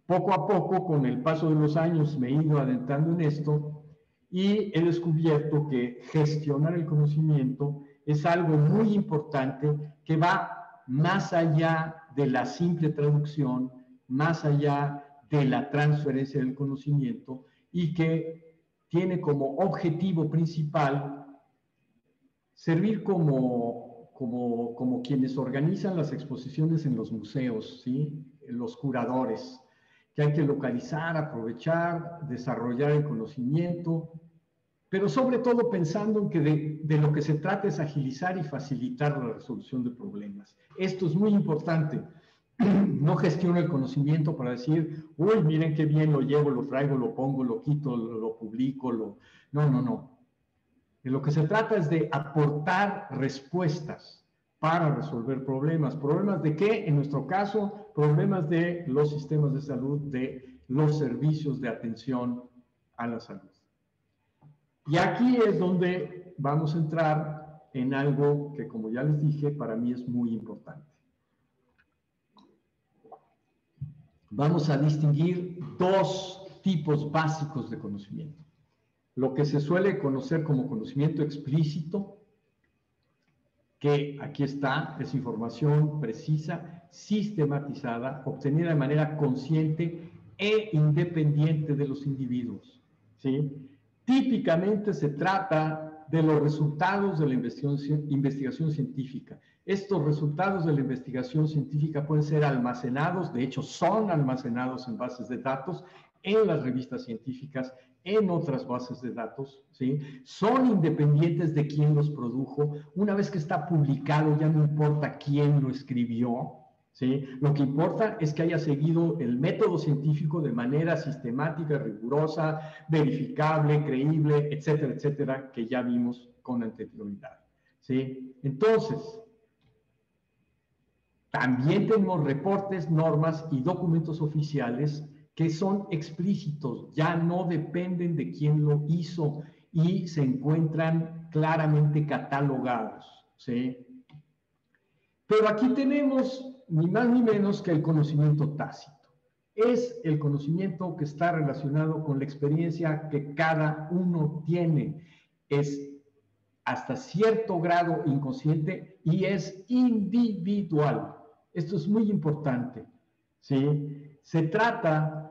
poco a poco, con el paso de los años, me he ido adentrando en esto y he descubierto que gestionar el conocimiento es algo muy importante que va más allá de la simple traducción, más allá de la transferencia del conocimiento y que tiene como objetivo principal servir como quienes organizan las exposiciones en los museos, ¿sí? Los curadores, que hay que localizar, aprovechar, desarrollar el conocimiento, pero sobre todo pensando en que de lo que se trata es agilizar y facilitar la resolución de problemas. Esto es muy importante. No gestiono el conocimiento para decir, uy, miren qué bien lo llevo, lo traigo, lo pongo, lo quito, lo publico, No. De lo que se trata es de aportar respuestas para resolver problemas. ¿Problemas de qué? En nuestro caso, problemas de los sistemas de salud, de los servicios de atención a la salud. Y aquí es donde vamos a entrar en algo que, como ya les dije, para mí es muy importante. Vamos a distinguir dos tipos básicos de conocimiento. Lo que se suele conocer como conocimiento explícito, que aquí está, es información precisa, sistematizada, obtenida de manera consciente e independiente de los individuos, ¿sí? Típicamente se trata de los resultados de la investigación científica. Estos resultados de la investigación científica pueden ser almacenados, de hecho son almacenados en bases de datos, en las revistas científicas, en otras bases de datos, ¿sí? Son independientes de quién los produjo. Una vez que está publicado, ya no importa quién lo escribió, ¿sí? Lo que importa es que haya seguido el método científico de manera sistemática, rigurosa, verificable, creíble, etcétera, etcétera, que ya vimos con anterioridad, ¿sí? Entonces, también tenemos reportes, normas y documentos oficiales que son explícitos, ya no dependen de quién lo hizo y se encuentran claramente catalogados, ¿sí? Pero aquí tenemos ni más ni menos que el conocimiento tácito. es el conocimiento que está relacionado con la experiencia que cada uno tiene. Es hasta cierto grado inconsciente y es individual. Esto es muy importante, ¿sí? Se trata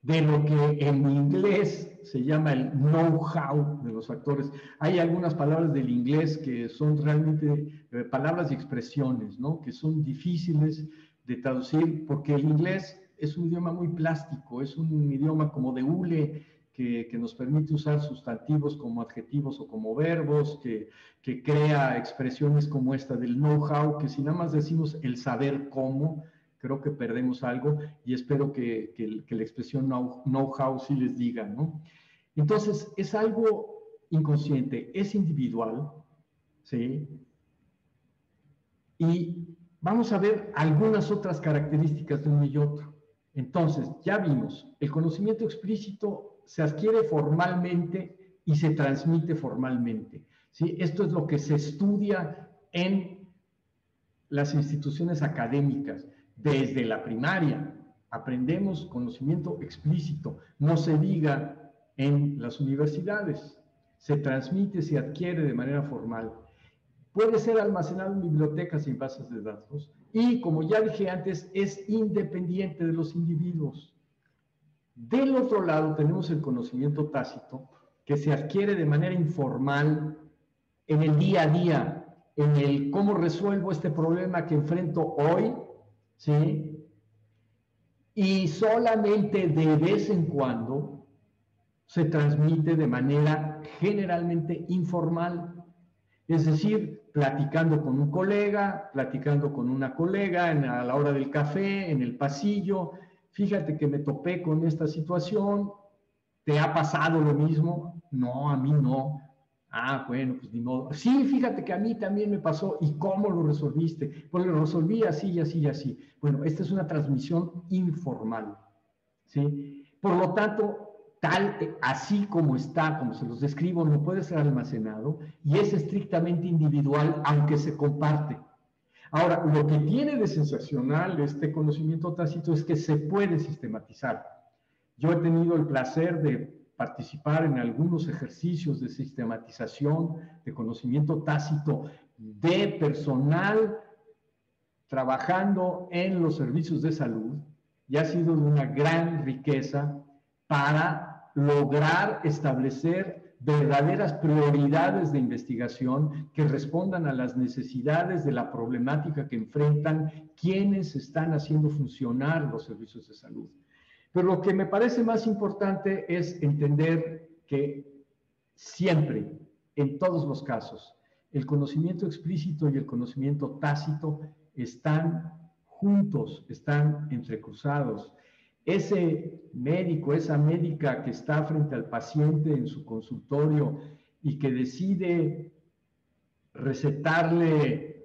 de lo que en inglés se llama el know-how de los actores. Hay algunas palabras del inglés que son realmente palabras y expresiones, ¿no? Que son difíciles de traducir porque el inglés es un idioma muy plástico, es un idioma como de hule, que nos permite usar sustantivos como adjetivos o como verbos, que crea expresiones como esta del know-how, que si nada más decimos el saber cómo, creo que perdemos algo y espero que la expresión know-how sí les diga, ¿no? Entonces, es algo inconsciente, es individual, ¿sí? Y vamos a ver algunas otras características de uno y otro. Entonces, ya vimos, el conocimiento explícito se adquiere formalmente y se transmite formalmente, ¿sí? Esto es lo que se estudia en las instituciones académicas. Desde la primaria aprendemos conocimiento explícito, no se diga en las universidades, se transmite, se adquiere de manera formal. Puede ser almacenado en bibliotecas y en bases de datos y, como ya dije antes, es independiente de los individuos. Del otro lado tenemos el conocimiento tácito que se adquiere de manera informal en el día a día, en el cómo resuelvo este problema que enfrento hoy, ¿sí? Y solamente de vez en cuando se transmite de manera generalmente informal. Es decir, platicando con un colega, platicando con una colega a la hora del café, en el pasillo. Fíjate que me topé con esta situación. ¿Te ha pasado lo mismo? No, a mí no. Ah, bueno, pues ni modo. Sí, fíjate que a mí también me pasó. ¿Y cómo lo resolviste? Pues lo resolví así y así y así. Bueno, esta es una transmisión informal, ¿sí? Por lo tanto, tal, así como está, como se los describo, no puede ser almacenado y es estrictamente individual, aunque se comparte. Ahora, lo que tiene de sensacional este conocimiento tácito es que se puede sistematizar. Yo he tenido el placer de participar en algunos ejercicios de sistematización de conocimiento tácito de personal trabajando en los servicios de salud y ha sido de una gran riqueza para lograr establecer verdaderas prioridades de investigación que respondan a las necesidades de la problemática que enfrentan quienes están haciendo funcionar los servicios de salud. Pero lo que me parece más importante es entender que siempre, en todos los casos, el conocimiento explícito y el conocimiento tácito están juntos, están entrecruzados. Ese médico, esa médica que está frente al paciente en su consultorio y que decide recetarle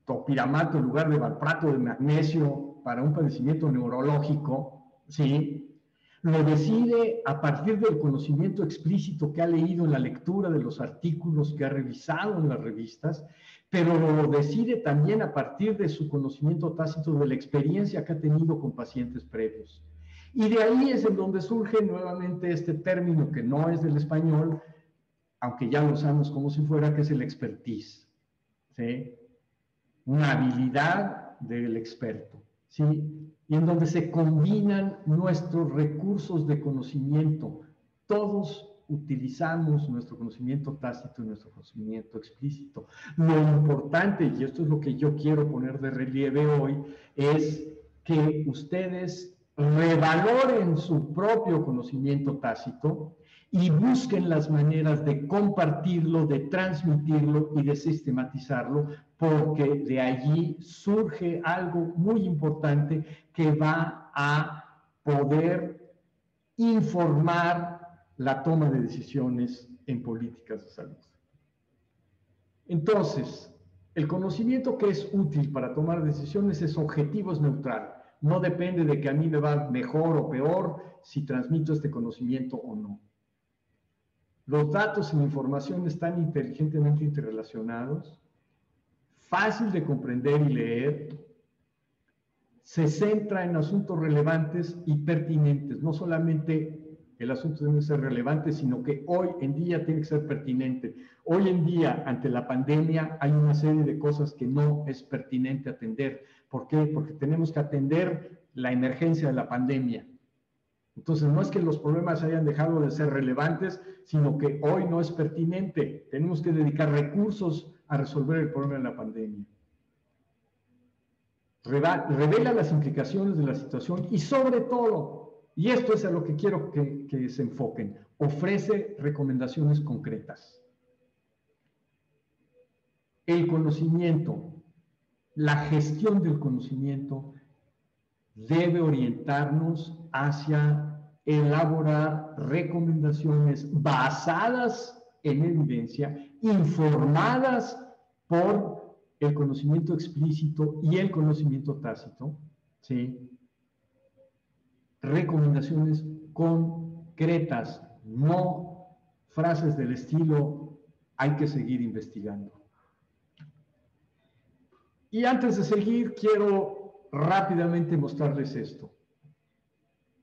topiramato en lugar de valprato de magnesio para un padecimiento neurológico, ¿sí? Lo decide a partir del conocimiento explícito que ha leído en la lectura de los artículos que ha revisado en las revistas, pero lo decide también a partir de su conocimiento tácito de la experiencia que ha tenido con pacientes previos. Y de ahí es en donde surge nuevamente este término que no es del español, aunque ya lo usamos como si fuera, que es el expertise, ¿sí? Una habilidad del experto, ¿sí? Y en donde se combinan nuestros recursos de conocimiento. Todos utilizamos nuestro conocimiento tácito y nuestro conocimiento explícito. Lo importante, y esto es lo que yo quiero poner de relieve hoy, es que ustedes revaloren su propio conocimiento tácito y busquen las maneras de compartirlo, de transmitirlo y de sistematizarlo, porque de allí surge algo muy importante que va a poder informar la toma de decisiones en políticas de salud. Entonces, el conocimiento que es útil para tomar decisiones es objetivo, es neutral. No depende de que a mí me va mejor o peor si transmito este conocimiento o no. Los datos y la información están inteligentemente interrelacionados, fácil de comprender y leer, se centra en asuntos relevantes y pertinentes. No solamente el asunto debe ser relevante, sino que hoy en día tiene que ser pertinente. Hoy en día, ante la pandemia, hay una serie de cosas que no es pertinente atender. ¿Por qué? Porque tenemos que atender la emergencia de la pandemia. Entonces, no es que los problemas hayan dejado de ser relevantes, sino que hoy no es pertinente. Tenemos que dedicar recursos a resolver el problema de la pandemia. Revela las implicaciones de la situación y sobre todo, y esto es a lo que quiero que se enfoquen, ofrece recomendaciones concretas. El conocimiento, la gestión del conocimiento debe orientarnos hacia elaborar recomendaciones basadas en evidencia, informadas por el conocimiento explícito y el conocimiento tácito, ¿sí? Recomendaciones concretas, no frases del estilo hay que seguir investigando. Y antes de seguir, quiero rápidamente mostrarles esto.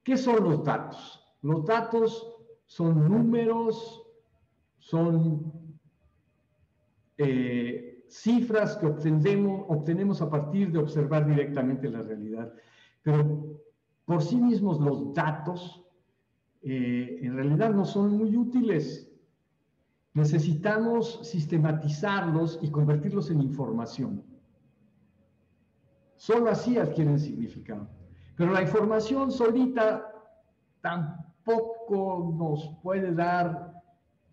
¿Qué son los datos? Los datos son números, son cifras que obtenemos a partir de observar directamente la realidad. Pero por sí mismos los datos en realidad no son muy útiles. Necesitamos sistematizarlos y convertirlos en información. Solo así adquieren significado. Pero la información solita tampoco nos puede dar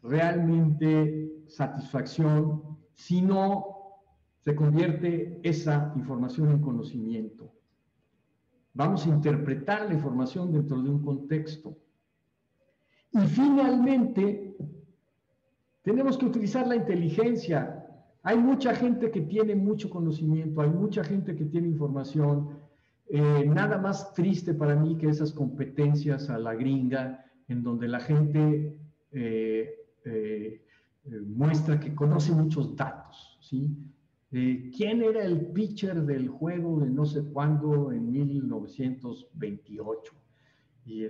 realmente satisfacción si no se convierte esa información en conocimiento. Vamos a interpretar la información dentro de un contexto. Y finalmente, tenemos que utilizar la inteligencia. Hay mucha gente que tiene mucho conocimiento, hay mucha gente que tiene información. Nada más triste para mí que esas competencias a la gringa, en donde la gente muestra que conoce muchos datos, ¿sí? ¿Quién era el pitcher del juego de no sé cuándo en 1928? Y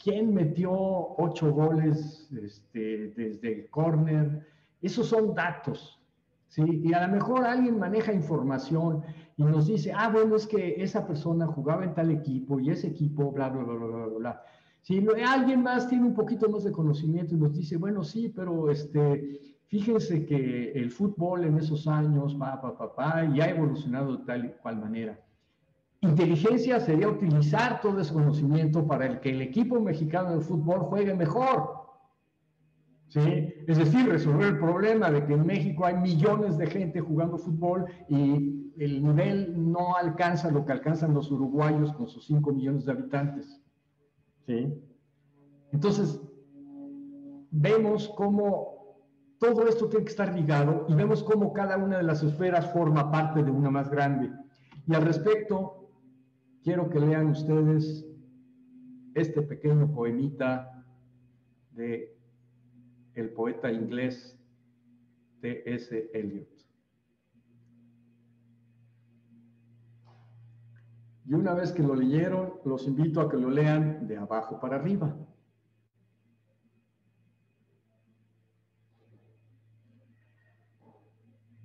¿quién metió 8 goles desde el córner? Esos son datos, ¿sí? Y a lo mejor alguien maneja información y nos dice, bueno, es que esa persona jugaba en tal equipo y ese equipo, bla, bla, bla, bla, bla, bla. Si alguien más tiene un poquito más de conocimiento y nos dice, bueno, sí, pero fíjense que el fútbol en esos años, y ha evolucionado de tal y cual manera. Inteligencia sería utilizar todo ese conocimiento para que el equipo mexicano de fútbol juegue mejor, ¿sí? Es decir, resolver el problema de que en México hay millones de gente jugando fútbol y el nivel no alcanza lo que alcanzan los uruguayos con sus 5 millones de habitantes, ¿sí? Entonces, vemos cómo todo esto tiene que estar ligado y vemos cómo cada una de las esferas forma parte de una más grande. Y al respecto, quiero que lean ustedes este pequeño poemita de el poeta inglés T.S. Eliot. Y una vez que lo leyeron, los invito a que lo lean de abajo para arriba.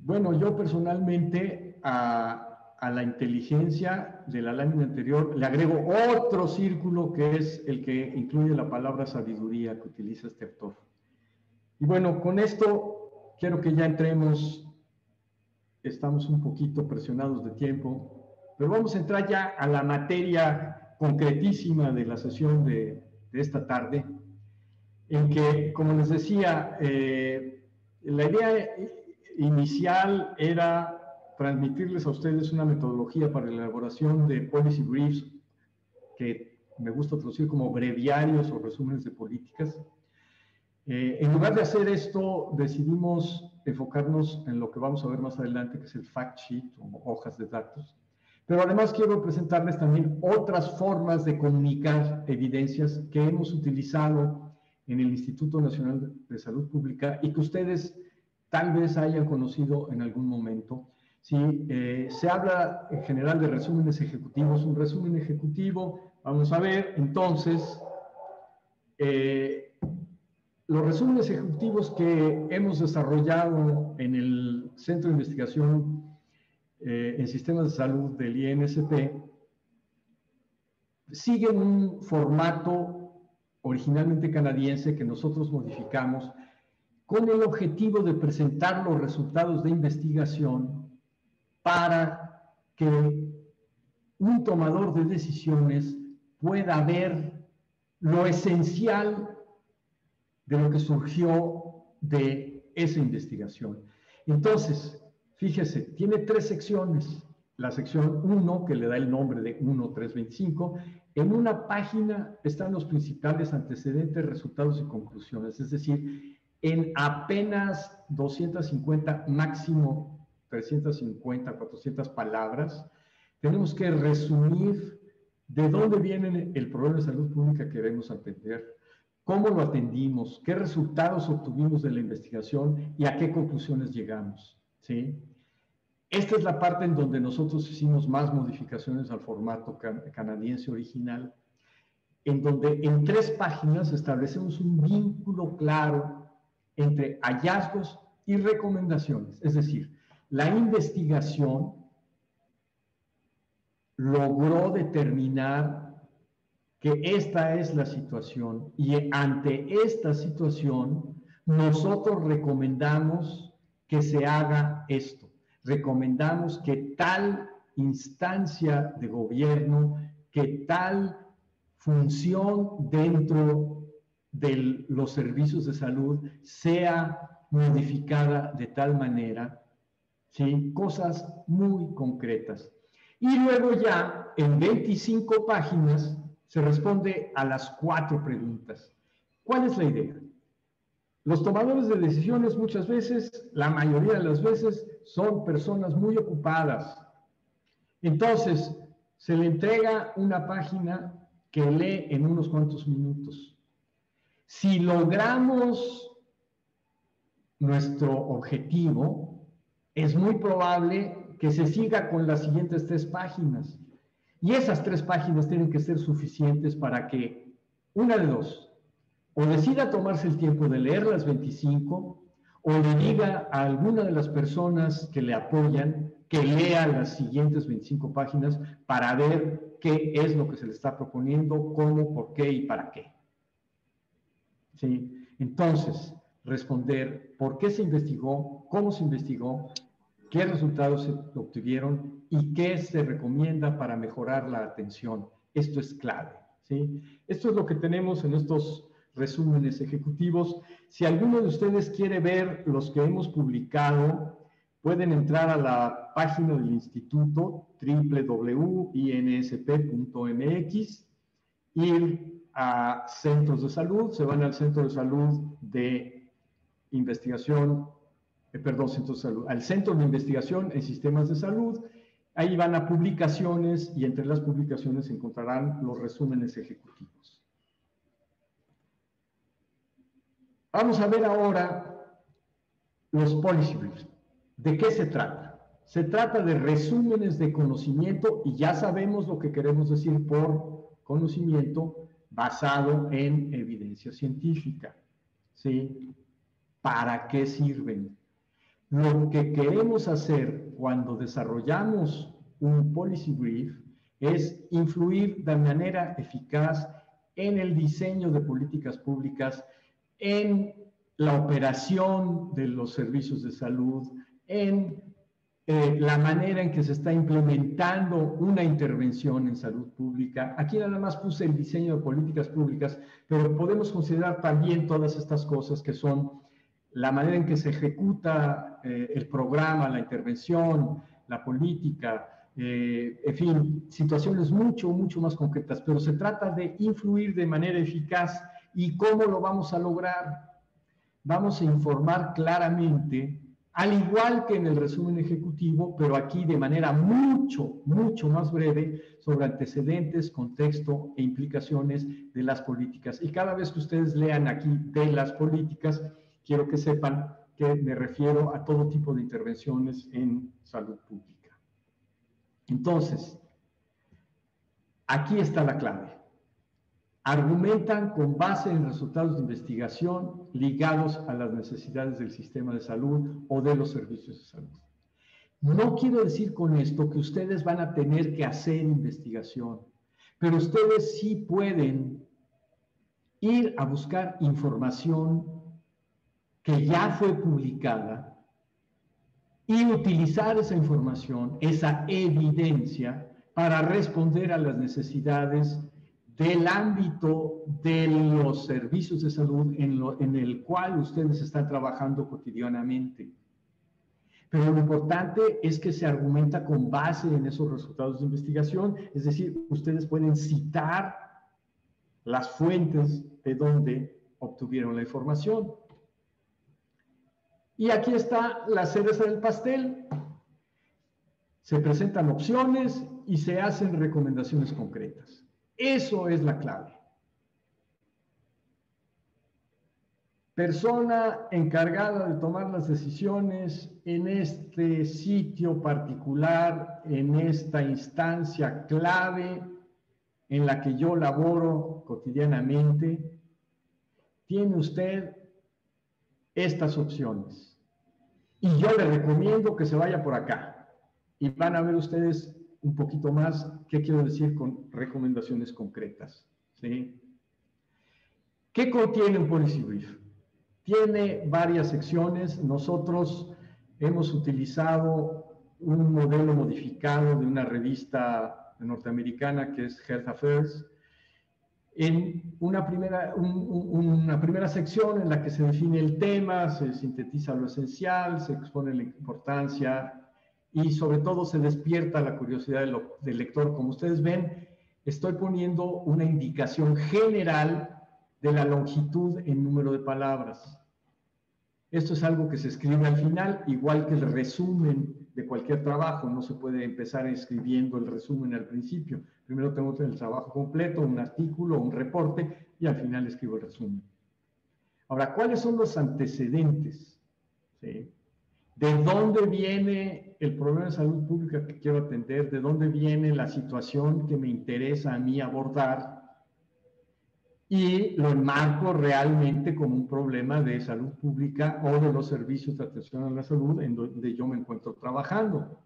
Bueno, yo personalmente a la inteligencia de la lámina anterior le agrego otro círculo que es el que incluye la palabra sabiduría que utiliza este autor. Y bueno, con esto quiero que ya entremos, estamos un poquito presionados de tiempo, pero vamos a entrar ya a la materia concretísima de la sesión de esta tarde, en que, como les decía, la idea inicial era transmitirles a ustedes una metodología para la elaboración de policy briefs, que me gusta traducir como breviarios o resúmenes de políticas. En lugar de hacer esto, decidimos enfocarnos en lo que vamos a ver más adelante, que es el fact sheet o hojas de datos. Pero además quiero presentarles también otras formas de comunicar evidencias que hemos utilizado en el Instituto Nacional de Salud Pública y que ustedes tal vez hayan conocido en algún momento, ¿sí? Se habla en general de resúmenes ejecutivos. Un resumen ejecutivo, vamos a ver, entonces, los resúmenes ejecutivos que hemos desarrollado en el Centro de Investigación en Sistemas de Salud del INSP siguen un formato originalmente canadiense que nosotros modificamos con el objetivo de presentar los resultados de investigación para que un tomador de decisiones pueda ver lo esencial de lo que surgió de esa investigación. Entonces, fíjese, tiene 3 secciones. La sección 1, que le da el nombre de 1.325, en una página están los principales antecedentes, resultados y conclusiones, es decir, en apenas 250, máximo 350, 400 palabras, tenemos que resumir de dónde viene el problema de salud pública que queremos atender, cómo lo atendimos, qué resultados obtuvimos de la investigación y a qué conclusiones llegamos, ¿sí? Esta es la parte en donde nosotros hicimos más modificaciones al formato canadiense original, en donde en 3 páginas establecemos un vínculo claro entre hallazgos y recomendaciones. Es decir, la investigación logró determinar que esta es la situación y ante esta situación nosotros recomendamos que se haga esto. Recomendamos que tal instancia de gobierno, que tal función dentro de los servicios de salud sea modificada de tal manera, ¿sí? Cosas muy concretas. Y luego ya en 25 páginas se responde a las 4 preguntas. ¿Cuál es la idea? Los tomadores de decisiones muchas veces, la mayoría de las veces, son personas muy ocupadas. Entonces, se le entrega una página que lee en unos cuantos minutos. Si logramos nuestro objetivo, es muy probable que se siga con las siguientes 3 páginas. Y esas 3 páginas tienen que ser suficientes para que, una de dos, o decida tomarse el tiempo de leer las 25, o le diga a alguna de las personas que le apoyan que lea las siguientes 25 páginas para ver qué es lo que se le está proponiendo, cómo, por qué y para qué. ¿Sí? Entonces, responder por qué se investigó, cómo se investigó, qué resultados se obtuvieron y qué se recomienda para mejorar la atención. Esto es clave, ¿sí? Esto es lo que tenemos en estos resúmenes ejecutivos. Si alguno de ustedes quiere ver los que hemos publicado, pueden entrar a la página del instituto www.insp.mx, ir a centros de salud, se van al centro de salud de investigación, centro de salud, al centro de investigación en sistemas de salud. Ahí van a publicaciones y entre las publicaciones encontrarán los resúmenes ejecutivos. Vamos a ver ahora los policy briefs. ¿De qué se trata? Se trata de resúmenes de conocimiento y ya sabemos lo que queremos decir por conocimiento basado en evidencia científica, ¿sí? ¿Para qué sirven? Lo que queremos hacer cuando desarrollamos un policy brief es influir de manera eficaz en el diseño de políticas públicas, en la operación de los servicios de salud, en la manera en que se está implementando una intervención en salud pública. Aquí nada más puse el diseño de políticas públicas, pero podemos considerar también todas estas cosas que son la manera en que se ejecuta el programa, la intervención, la política, en fin, situaciones mucho más concretas, pero se trata de influir de manera eficaz. ¿Y cómo lo vamos a lograr? Vamos a informar claramente, al igual que en el resumen ejecutivo, pero aquí de manera mucho más breve, sobre antecedentes, contexto e implicaciones de las políticas. Y cada vez que ustedes lean aquí de las políticas, quiero que sepan que me refiero a todo tipo de intervenciones en salud pública. Entonces, aquí está la clave. Argumentan con base en resultados de investigación ligados a las necesidades del sistema de salud o de los servicios de salud. No quiero decir con esto que ustedes van a tener que hacer investigación, pero ustedes sí pueden ir a buscar información que ya fue publicada y utilizar esa información, esa evidencia, para responder a las necesidades del ámbito de los servicios de salud en el cual ustedes están trabajando cotidianamente. Pero lo importante es que se argumenta con base en esos resultados de investigación, es decir, ustedes pueden citar las fuentes de donde obtuvieron la información. Y aquí está la cereza del pastel. Se presentan opciones y se hacen recomendaciones concretas. Eso es la clave. Persona encargada de tomar las decisiones en este sitio particular, en esta instancia clave en la que yo laboro cotidianamente, tiene usted estas opciones. Y yo le recomiendo que se vaya por acá. Y van a ver ustedes un poquito más qué quiero decir con recomendaciones concretas, ¿sí? ¿Qué contiene un policy brief? Tiene varias secciones. Nosotros hemos utilizado un modelo modificado de una revista norteamericana que es Health Affairs, en una primera sección en la que se define el tema, se sintetiza lo esencial, se expone la importancia y sobre todo se despierta la curiosidad del lector. Como ustedes ven, estoy poniendo una indicación general de la longitud en número de palabras. Esto es algo que se escribe al final, igual que el resumen de cualquier trabajo. No se puede empezar escribiendo el resumen al principio. Primero tengo que tener el trabajo completo, un artículo, un reporte, y al final escribo el resumen. Ahora, ¿cuáles son los antecedentes? ¿Sí? ¿De dónde viene el problema de salud pública que quiero atender? ¿De dónde viene la situación que me interesa a mí abordar? Y lo enmarco realmente como un problema de salud pública o de los servicios de atención a la salud en donde yo me encuentro trabajando.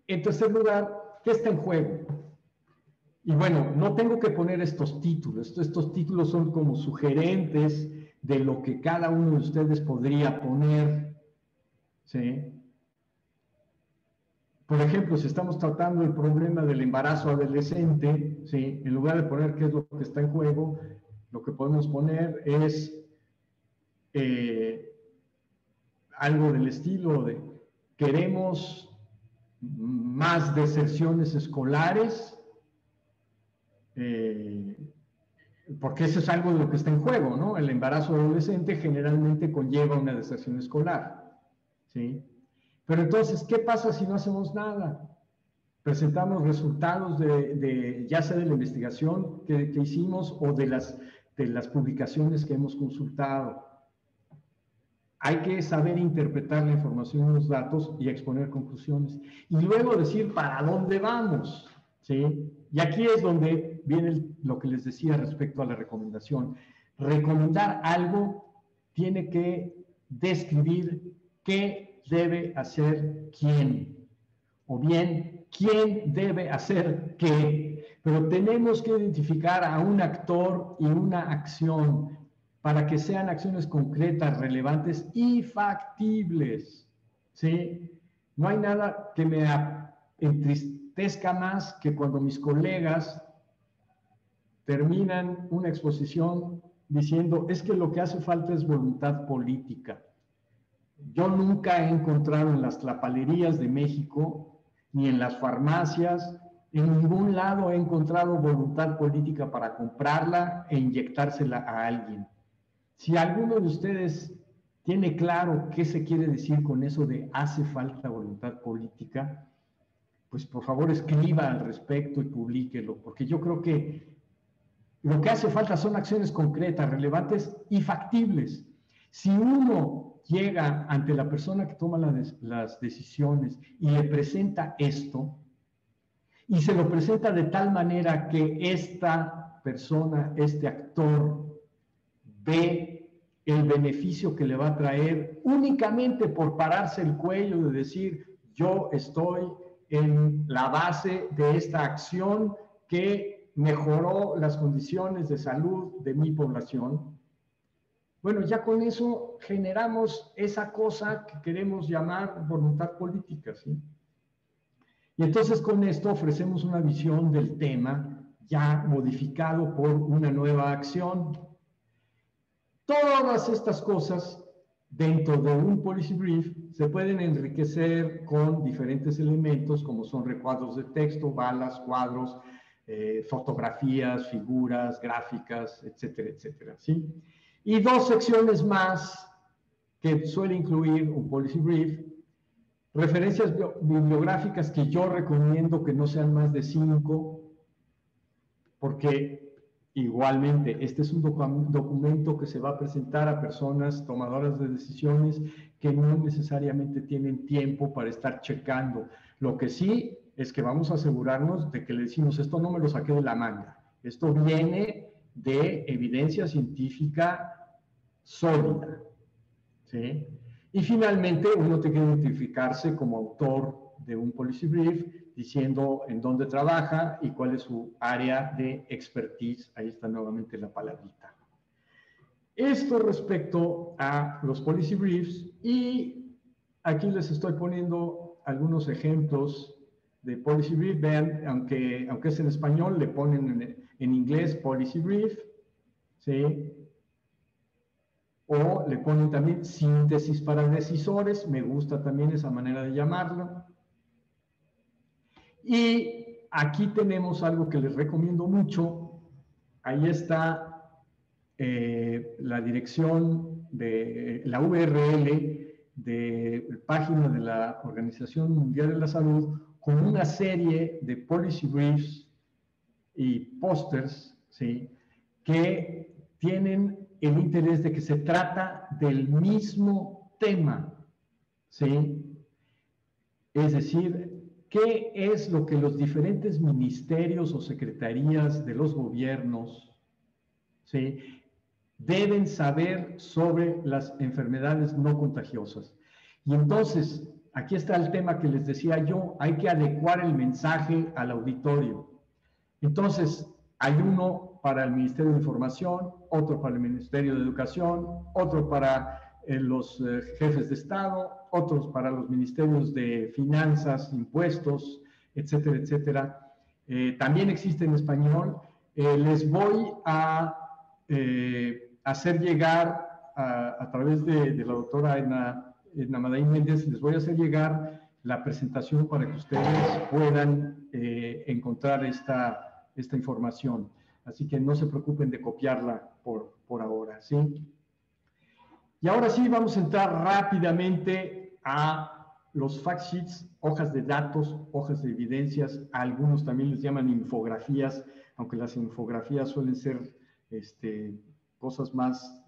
En tercer lugar, ¿qué está en juego? Y bueno, no tengo que poner estos títulos. Estos títulos son como sugerentes de lo que cada uno de ustedes podría poner, ¿sí? Por ejemplo, si estamos tratando el problema del embarazo adolescente, ¿sí? En lugar de poner qué es lo que está en juego, lo que podemos poner es algo del estilo de queremos más deserciones escolares, porque eso es algo de lo que está en juego, ¿no? El embarazo adolescente generalmente conlleva una deserción escolar, ¿sí? Pero entonces, ¿qué pasa si no hacemos nada? Presentamos resultados ya sea de la investigación que hicimos o de las publicaciones que hemos consultado. Hay que saber interpretar la información y los datos y exponer conclusiones. Y luego decir para dónde vamos, ¿sí? Y aquí es donde viene lo que les decía respecto a la recomendación. Recomendar algo tiene que describir qué debe hacer quién, o bien quién debe hacer qué. Pero tenemos que identificar a un actor y una acción para que sean acciones concretas, relevantes y factibles, ¿sí? No hay nada que me entristezca más que cuando mis colegas terminan una exposición diciendo, es que lo que hace falta es voluntad política. Yo nunca he encontrado en las tlapalerías de México, ni en las farmacias, en ningún lado he encontrado voluntad política para comprarla e inyectársela a alguien. Si alguno de ustedes tiene claro qué se quiere decir con eso de hace falta voluntad política, pues por favor escriba al respecto y publíquelo, porque yo creo que lo que hace falta son acciones concretas, relevantes y factibles. Si uno llega ante la persona que toma las decisiones y le presenta esto, y se lo presenta de tal manera que esta persona, este actor, ve el beneficio que le va a traer únicamente por pararse el cuello de decir, yo estoy en la base de esta acción que mejoró las condiciones de salud de mi población. Bueno, ya con eso generamos esa cosa que queremos llamar voluntad política, ¿sí? Y entonces con esto ofrecemos una visión del tema ya modificado por una nueva acción. Todas estas cosas dentro de un policy brief se pueden enriquecer con diferentes elementos como son recuadros de texto, balas, cuadros, fotografías, figuras, gráficas, etcétera, etcétera, ¿sí? Y dos secciones más que suele incluir un policy brief: referencias bibliográficas que yo recomiendo que no sean más de 5, porque igualmente este es un documento que se va a presentar a personas tomadoras de decisiones que no necesariamente tienen tiempo para estar checando. Lo que sí es que vamos a asegurarnos de que le decimos, esto no me lo saqué de la manga, esto viene de evidencia científica sólida, ¿sí? Y finalmente uno tiene que identificarse como autor de un policy brief diciendo en dónde trabaja y cuál es su área de expertise. Ahí está nuevamente la palabrita. Esto respecto a los policy briefs, y aquí les estoy poniendo algunos ejemplos de policy brief. Vean, aunque es en español, le ponen en inglés policy brief, ¿sí? O le ponen también síntesis para decisores, me gusta también esa manera de llamarlo. Y aquí tenemos algo que les recomiendo mucho. Ahí está la dirección de la URL de la página de la Organización Mundial de la Salud con una serie de policy briefs y pósters, ¿sí?, que tienen el interés de que se trata del mismo tema, ¿sí? Es decir, ¿qué es lo que los diferentes ministerios o secretarías de los gobiernos, ¿sí?, deben saber sobre las enfermedades no contagiosas? Y entonces, aquí está el tema que les decía yo, hay que adecuar el mensaje al auditorio. Entonces, hay uno para el Ministerio de Información, otro para el Ministerio de Educación, otro para los jefes de Estado, otros para los ministerios de Finanzas, Impuestos, etcétera, etcétera. También existe en español. Les voy a hacer llegar a través de la doctora Edna Madain Méndez, les voy a hacer llegar la presentación para que ustedes puedan encontrar esta información. Así que no se preocupen de copiarla por ahora, ¿sí? Y ahora sí vamos a entrar rápidamente a los fact sheets, hojas de datos, hojas de evidencias. A algunos también les llaman infografías, aunque las infografías suelen ser cosas más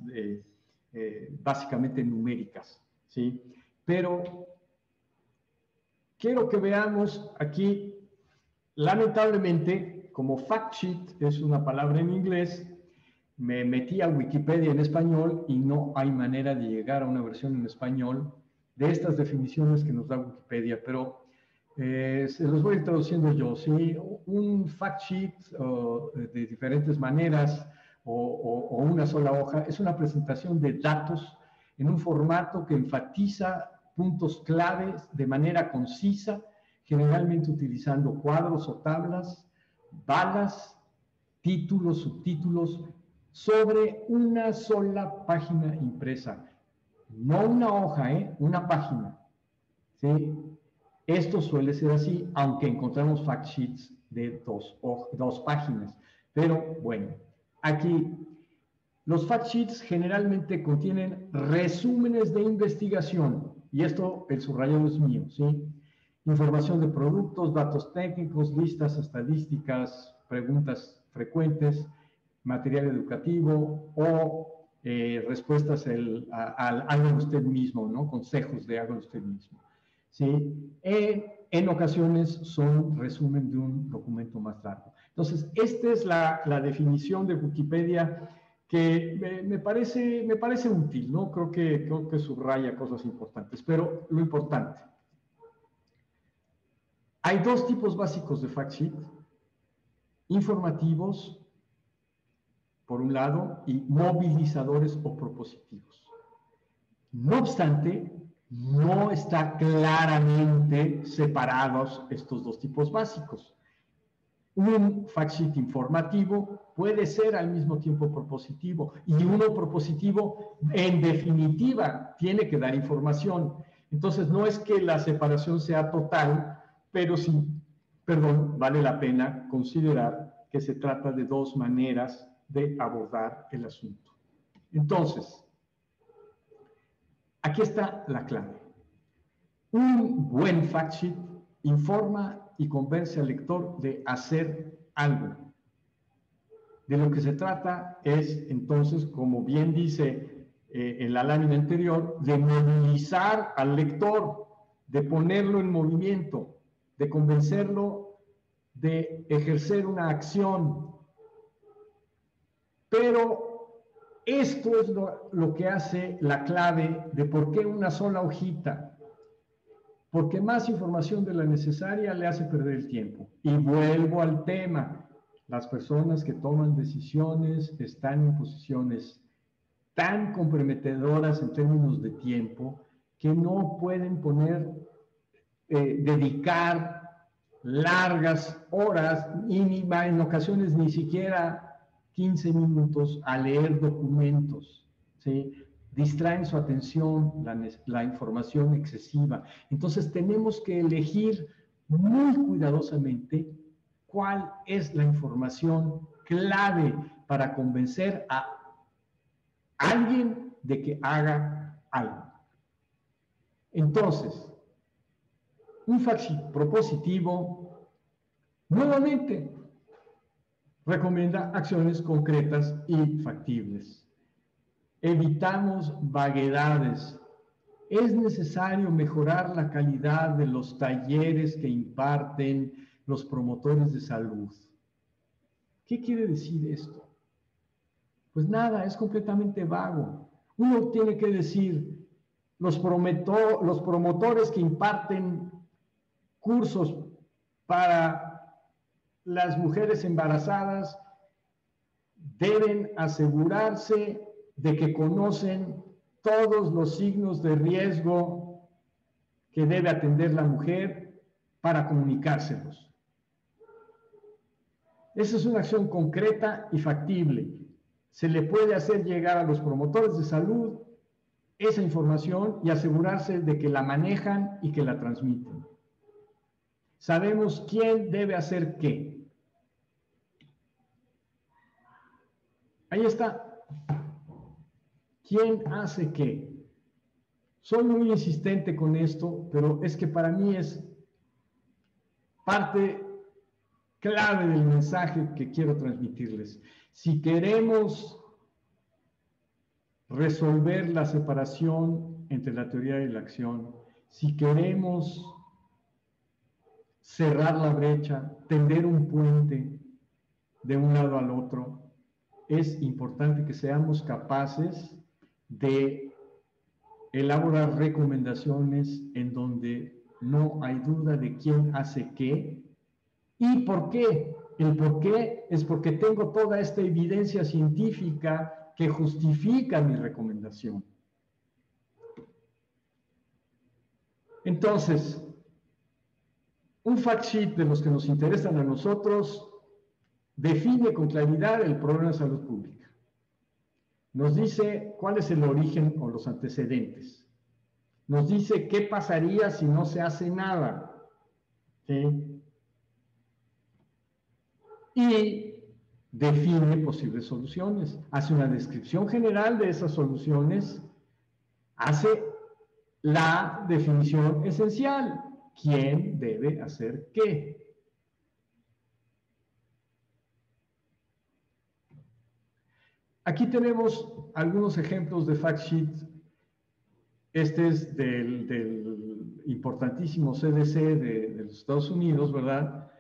básicamente numéricas, ¿sí? Pero quiero que veamos aquí, lamentablemente, como fact sheet es una palabra en inglés, me metí a Wikipedia en español y no hay manera de llegar a una versión en español de estas definiciones que nos da Wikipedia, pero se los voy a ir traduciendo yo, ¿sí? Un fact sheet de diferentes maneras o una sola hoja es una presentación de datos en un formato que enfatiza puntos claves de manera concisa, generalmente utilizando cuadros o tablas, balas, títulos, subtítulos, sobre una sola página impresa. No una hoja, una página, ¿sí? Esto suele ser así, aunque encontramos fact sheets de dos páginas. Pero bueno, aquí los fact sheets generalmente contienen resúmenes de investigación, y esto, el subrayado es mío, ¿sí? Información de productos, datos técnicos, listas estadísticas, preguntas frecuentes, material educativo o respuestas hágalo usted mismo, ¿no? Consejos de hágalo usted mismo. ¿Sí? En ocasiones son resumen de un documento más largo. Entonces, esta es la definición de Wikipedia que me parece útil, ¿no? Creo que subraya cosas importantes, pero lo importante. Hay dos tipos básicos de fact sheet: informativos, por un lado, y movilizadores o propositivos. No obstante, no está claramente separados estos dos tipos básicos. Un fact sheet informativo puede ser al mismo tiempo propositivo, y uno propositivo, en definitiva, tiene que dar información. Entonces, no es que la separación sea total, pero sí, vale la pena considerar que se trata de dos maneras de abordar el asunto. Entonces, aquí está la clave. Un buen fact sheet informa y convence al lector de hacer algo. De lo que se trata es, entonces, como bien dice en la lámina anterior, de movilizar al lector, de ponerlo en movimiento, de convencerlo de ejercer una acción. Pero esto es lo que hace la clave de por qué una sola hojita. Porque más información de la necesaria le hace perder el tiempo. Y vuelvo al tema. Las personas que toman decisiones están en posiciones tan comprometedoras en términos de tiempo que no pueden dedicar largas horas, y en ocasiones ni siquiera 15 minutos a leer documentos, ¿sí? Distraen su atención, la información excesiva. Entonces tenemos que elegir muy cuidadosamente cuál es la información clave para convencer a alguien de que haga algo. Entonces, un fact sheet propositivo nuevamente recomienda acciones concretas y factibles. Evitamos vaguedades. Es necesario mejorar la calidad de los talleres que imparten los promotores de salud. ¿Qué quiere decir esto? Pues nada, es completamente vago. Uno tiene que decir, los promotores que imparten cursos para las mujeres embarazadas deben asegurarse de que conocen todos los signos de riesgo que debe atender la mujer para comunicárselos. Esa es una acción concreta y factible. Se le puede hacer llegar a los promotores de salud esa información y asegurarse de que la manejan y que la transmiten. Sabemos quién debe hacer qué. Ahí está. ¿Quién hace qué? Soy muy insistente con esto, pero es que para mí es parte clave del mensaje que quiero transmitirles. Si queremos resolver la separación entre la teoría y la acción, si queremos cerrar la brecha, tender un puente de un lado al otro, es importante que seamos capaces de elaborar recomendaciones en donde no hay duda de quién hace qué y por qué. El por qué es porque tengo toda esta evidencia científica que justifica mi recomendación. Entonces, un fact sheet de los que nos interesan a nosotros define con claridad el problema de salud pública. Nos dice cuál es el origen o los antecedentes. Nos dice qué pasaría si no se hace nada. ¿Sí? Y define posibles soluciones. Hace una descripción general de esas soluciones. Hace la definición esencial. ¿Quién debe hacer qué? Aquí tenemos algunos ejemplos de fact sheet. Este es del importantísimo CDC de los Estados Unidos, ¿verdad?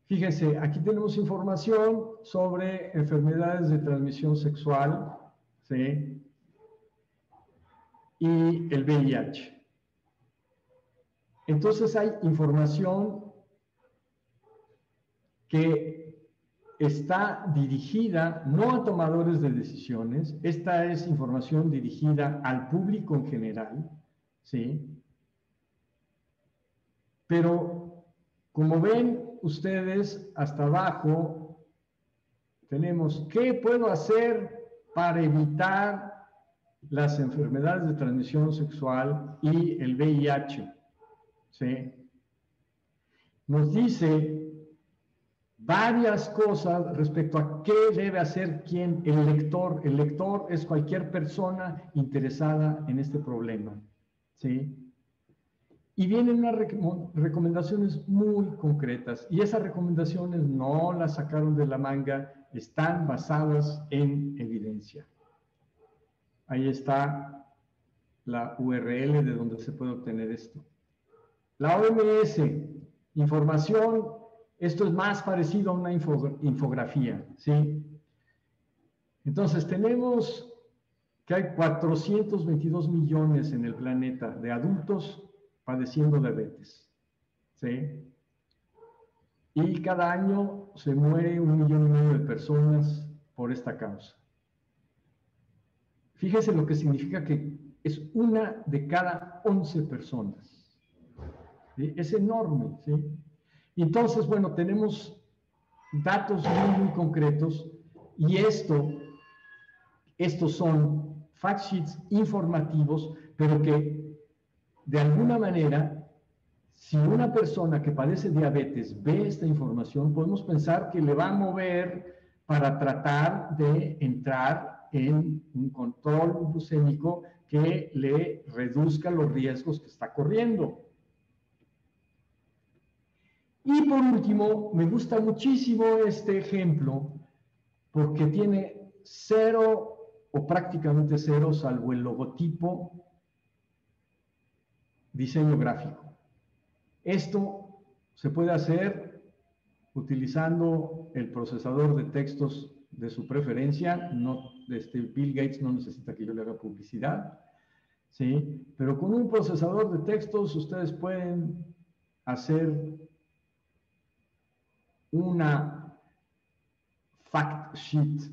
Fíjense, aquí tenemos información sobre enfermedades de transmisión sexual, ¿sí? Y el VIH. Entonces hay información que está dirigida no a tomadores de decisiones, esta es información dirigida al público en general, ¿sí? Pero, como ven ustedes, hasta abajo tenemos, ¿qué puedo hacer para evitar las enfermedades de transmisión sexual y el VIH? ¿Sí? Nos dice varias cosas respecto a qué debe hacer quién, el lector. El lector es cualquier persona interesada en este problema, ¿sí? Y vienen unas recomendaciones muy concretas, y esas recomendaciones no las sacaron de la manga, están basadas en evidencia. Ahí está la URL de donde se puede obtener esto. La OMS, información, esto es más parecido a una infografía, ¿sí? Entonces, tenemos que hay 422 millones en el planeta de adultos padeciendo diabetes, ¿sí? Y cada año se muere 1,5 millones de personas por esta causa. Fíjense lo que significa que es 1 de cada 11 personas. ¿Sí? Es enorme, ¿sí? Y entonces, bueno, tenemos datos muy, muy concretos, y estos son fact sheets informativos, pero que de alguna manera, si una persona que padece diabetes ve esta información, podemos pensar que le va a mover para tratar de entrar en un control glucémico que le reduzca los riesgos que está corriendo. Y por último, me gusta muchísimo este ejemplo porque tiene 0 o prácticamente 0, salvo el logotipo, diseño gráfico. Esto se puede hacer utilizando el procesador de textos de su preferencia. No, Bill Gates no necesita que yo le haga publicidad, ¿sí? Pero con un procesador de textos ustedes pueden hacer una fact sheet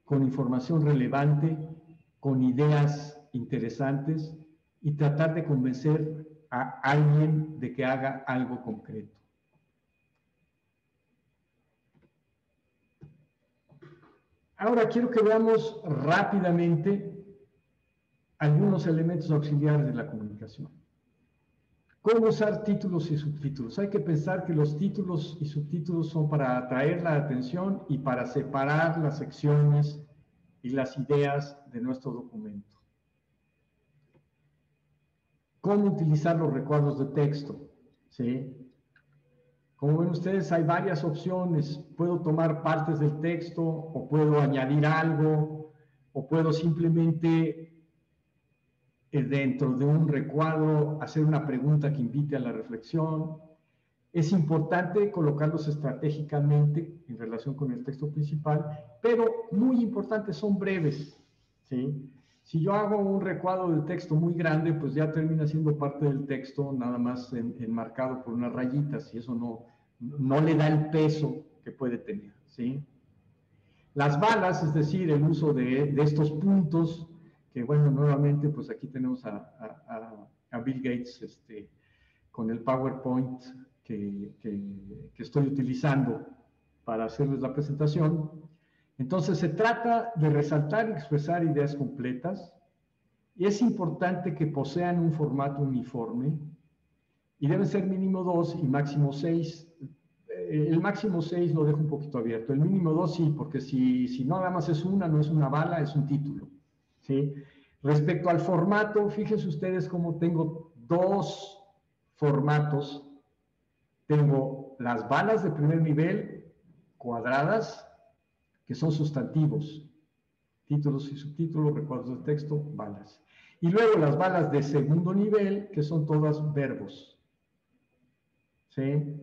con información relevante, con ideas interesantes, y tratar de convencer a alguien de que haga algo concreto. Ahora quiero que veamos rápidamente algunos elementos auxiliares de la comunicación. ¿Cómo usar títulos y subtítulos? Hay que pensar que los títulos y subtítulos son para atraer la atención y para separar las secciones y las ideas de nuestro documento. ¿Cómo utilizar los recuadros de texto? ¿Sí? Como ven ustedes, hay varias opciones. Puedo tomar partes del texto, o puedo añadir algo, o puedo simplemente dentro de un recuadro hacer una pregunta que invite a la reflexión. Es importante colocarlos estratégicamente en relación con el texto principal, pero muy importante, son breves, ¿sí? Si yo hago un recuadro de texto muy grande, pues ya termina siendo parte del texto, nada más enmarcado por unas rayitas, y eso no le da el peso que puede tener, ¿sí? Las balas, es decir, el uso de estos puntos, que bueno, nuevamente, pues aquí tenemos a Bill Gates con el PowerPoint que estoy utilizando para hacerles la presentación. Entonces, se trata de resaltar y expresar ideas completas, y es importante que posean un formato uniforme, y deben ser mínimo 2 y máximo 6. El máximo 6 lo dejo un poquito abierto, el mínimo 2 sí, porque si no nada más es una, no es una bala, es un título, ¿sí? Respecto al formato, fíjense ustedes cómo tengo 2 formatos. Tengo las balas de primer nivel cuadradas, que son sustantivos, títulos y subtítulos, recuadros de texto, balas. Y luego las balas de segundo nivel, que son todas verbos. ¿Sí?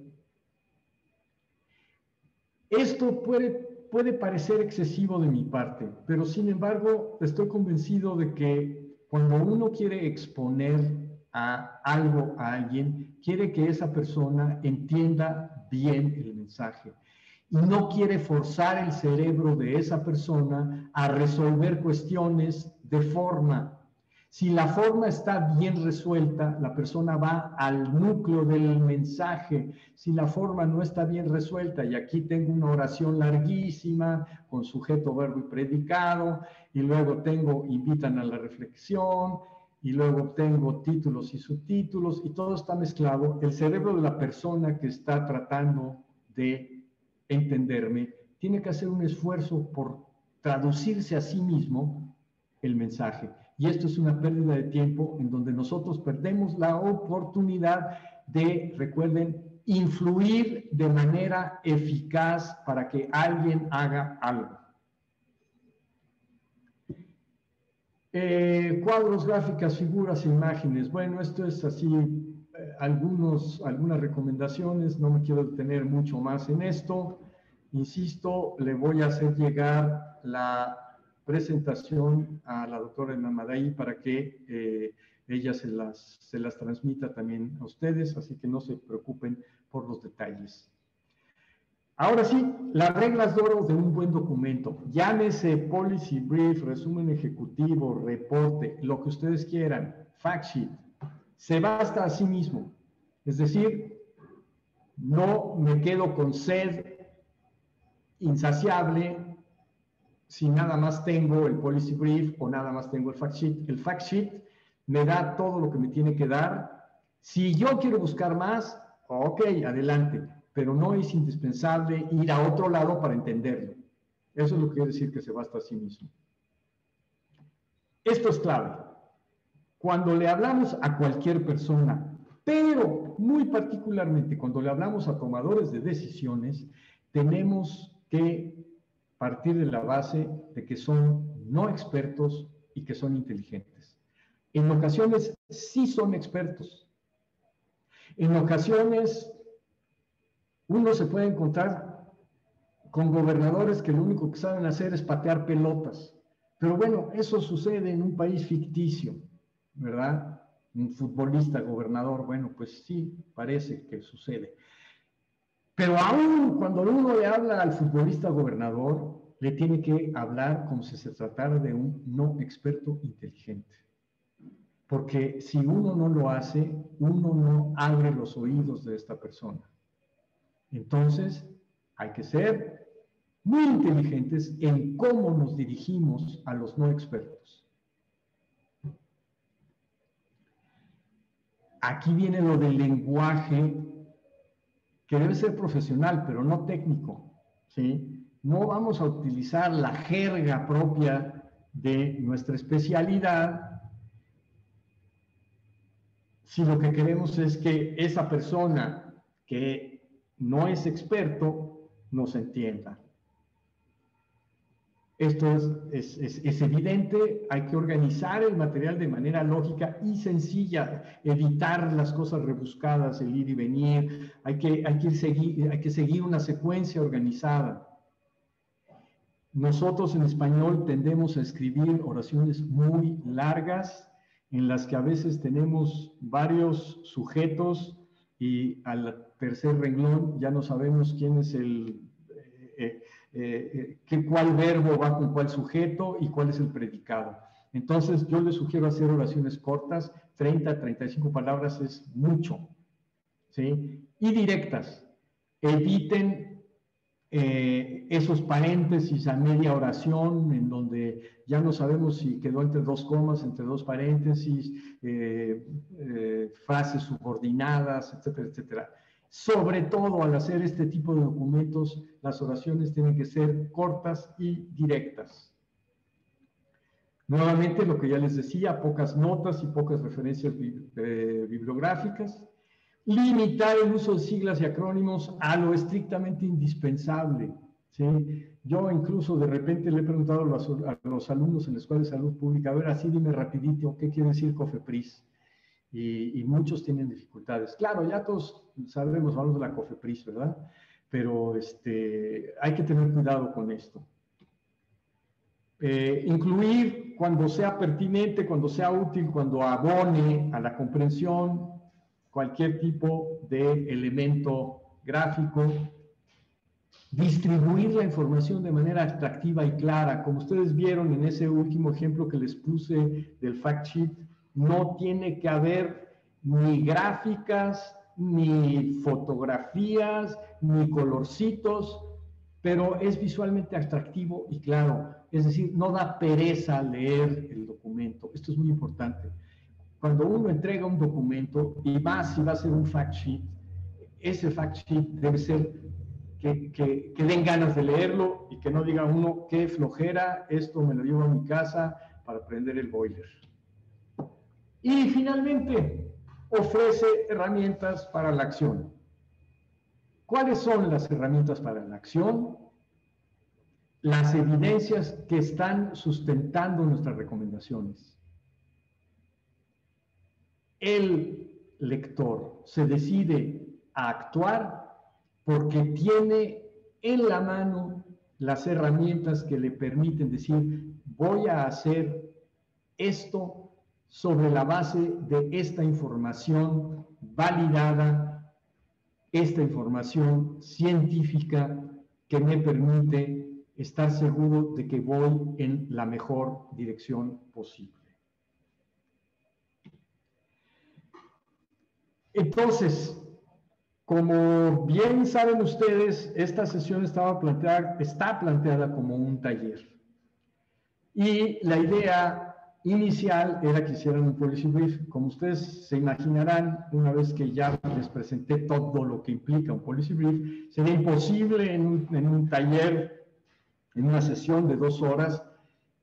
Esto puede parecer excesivo de mi parte, pero sin embargo estoy convencido de que cuando uno quiere exponer a algo a alguien, quiere que esa persona entienda bien el mensaje y no quiere forzar el cerebro de esa persona a resolver cuestiones de forma. Si la forma está bien resuelta, la persona va al núcleo del mensaje. Si la forma no está bien resuelta, y aquí tengo una oración larguísima con sujeto, verbo y predicado, y luego tengo invitan a la reflexión, y luego tengo títulos y subtítulos, y todo está mezclado, el cerebro de la persona que está tratando de entenderme tiene que hacer un esfuerzo por traducirse a sí mismo el mensaje. Y esto es una pérdida de tiempo en donde nosotros perdemos la oportunidad de, recuerden, influir de manera eficaz para que alguien haga algo. Cuadros, gráficas, figuras e imágenes. Bueno, esto es así, algunas recomendaciones, no me quiero detener mucho más en esto. Insisto, le voy a hacer llegar la presentación a la doctora Elena Madaí para que ella se las transmita también a ustedes, así que no se preocupen por los detalles. Ahora sí, las reglas de oro de un buen documento. Llámese policy brief, resumen ejecutivo, reporte, lo que ustedes quieran, fact sheet. Se basta a sí mismo. Es decir, no me quedo con sed insaciable si nada más tengo el policy brief o nada más tengo el fact sheet. El fact sheet me da todo lo que me tiene que dar. Si yo quiero buscar más, ok, adelante, pero no es indispensable ir a otro lado para entenderlo. Eso es lo que quiere decir que se basta a sí mismo. Esto es clave. Cuando le hablamos a cualquier persona, pero muy particularmente cuando le hablamos a tomadores de decisiones, tenemos que partir de la base de que son no expertos y que son inteligentes. En ocasiones sí son expertos. En ocasiones uno se puede encontrar con gobernadores que lo único que saben hacer es patear pelotas. Pero bueno, eso sucede en un país ficticio, ¿verdad? Un futbolista gobernador, bueno, pues sí, parece que sucede. Pero aún cuando uno le habla al futbolista gobernador, le tiene que hablar como si se tratara de un no experto inteligente. Porque si uno no lo hace, uno no abre los oídos de esta persona. Entonces, hay que ser muy inteligentes en cómo nos dirigimos a los no expertos. Aquí viene lo del lenguaje, que debe ser profesional, pero no técnico, ¿sí? No vamos a utilizar la jerga propia de nuestra especialidad si lo que queremos es que esa persona que no es experto nos entienda. Esto es evidente, hay que organizar el material de manera lógica y sencilla, evitar las cosas rebuscadas, el ir y venir, hay que seguir una secuencia organizada. Nosotros en español tendemos a escribir oraciones muy largas, en las que a veces tenemos varios sujetos y al tercer renglón ya no sabemos quién es cuál verbo va con cuál sujeto y cuál es el predicado. Entonces yo les sugiero hacer oraciones cortas, 30, 35 palabras es mucho, ¿sí? Y directas. Eviten esos paréntesis a media oración en donde ya no sabemos si quedó entre dos comas, entre dos paréntesis, frases subordinadas, etcétera, etcétera. Sobre todo al hacer este tipo de documentos, las oraciones tienen que ser cortas y directas. Nuevamente, lo que ya les decía, pocas notas y pocas referencias bibliográficas. Limitar el uso de siglas y acrónimos a lo estrictamente indispensable, ¿sí? Yo incluso de repente le he preguntado a los alumnos en la Escuela de Salud Pública, a ver, así dime rapidito, ¿qué quiere decir COFEPRIS? Y muchos tienen dificultades. Claro, ya todos sabemos, hablamos de la COFEPRIS, ¿verdad? Pero hay que tener cuidado con esto. Incluir cuando sea pertinente, cuando sea útil, cuando abone a la comprensión cualquier tipo de elemento gráfico. Distribuir la información de manera atractiva y clara. Como ustedes vieron en ese último ejemplo que les puse del fact sheet, no tiene que haber ni gráficas, ni fotografías, ni colorcitos, pero es visualmente atractivo y claro. Es decir, no da pereza leer el documento. Esto es muy importante. Cuando uno entrega un documento, y más si va a ser un fact sheet, ese fact sheet debe ser que den ganas de leerlo y que no diga uno, qué flojera, esto me lo llevo a mi casa para prender el boiler. Y finalmente, ofrece herramientas para la acción. ¿Cuáles son las herramientas para la acción? Las evidencias que están sustentando nuestras recomendaciones. El lector se decide a actuar porque tiene en la mano las herramientas que le permiten decir, voy a hacer esto sobre la base de esta información validada, esta información científica que me permite estar seguro de que voy en la mejor dirección posible. Entonces, como bien saben ustedes, esta sesión está planteada como un taller. Y la idea inicial era que hicieran un policy brief. Como ustedes se imaginarán, una vez que ya les presenté todo lo que implica un policy brief, sería imposible en un taller, en una sesión de 2 horas,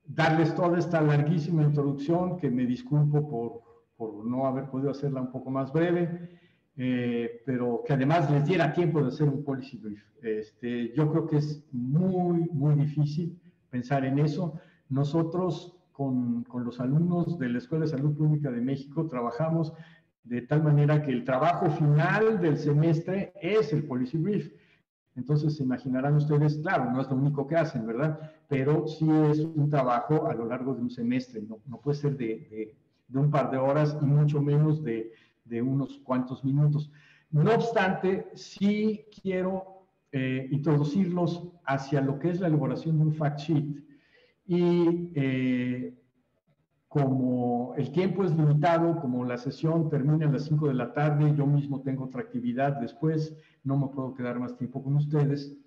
darles toda esta larguísima introducción, que me disculpo por no haber podido hacerla un poco más breve. Pero que además les diera tiempo de hacer un policy brief. Yo creo que es muy, muy difícil pensar en eso. Nosotros con los alumnos de la Escuela de Salud Pública de México trabajamos de tal manera que el trabajo final del semestre es el policy brief. Entonces se imaginarán ustedes, claro, no es lo único que hacen, ¿verdad? Pero sí es un trabajo a lo largo de un semestre, no puede ser de un par de horas y mucho menos de unos cuantos minutos. No obstante, sí quiero introducirlos hacia lo que es la elaboración de un fact sheet. Y como el tiempo es limitado, como la sesión termina a las 5 de la tarde, yo mismo tengo otra actividad después, no me puedo quedar más tiempo con ustedes.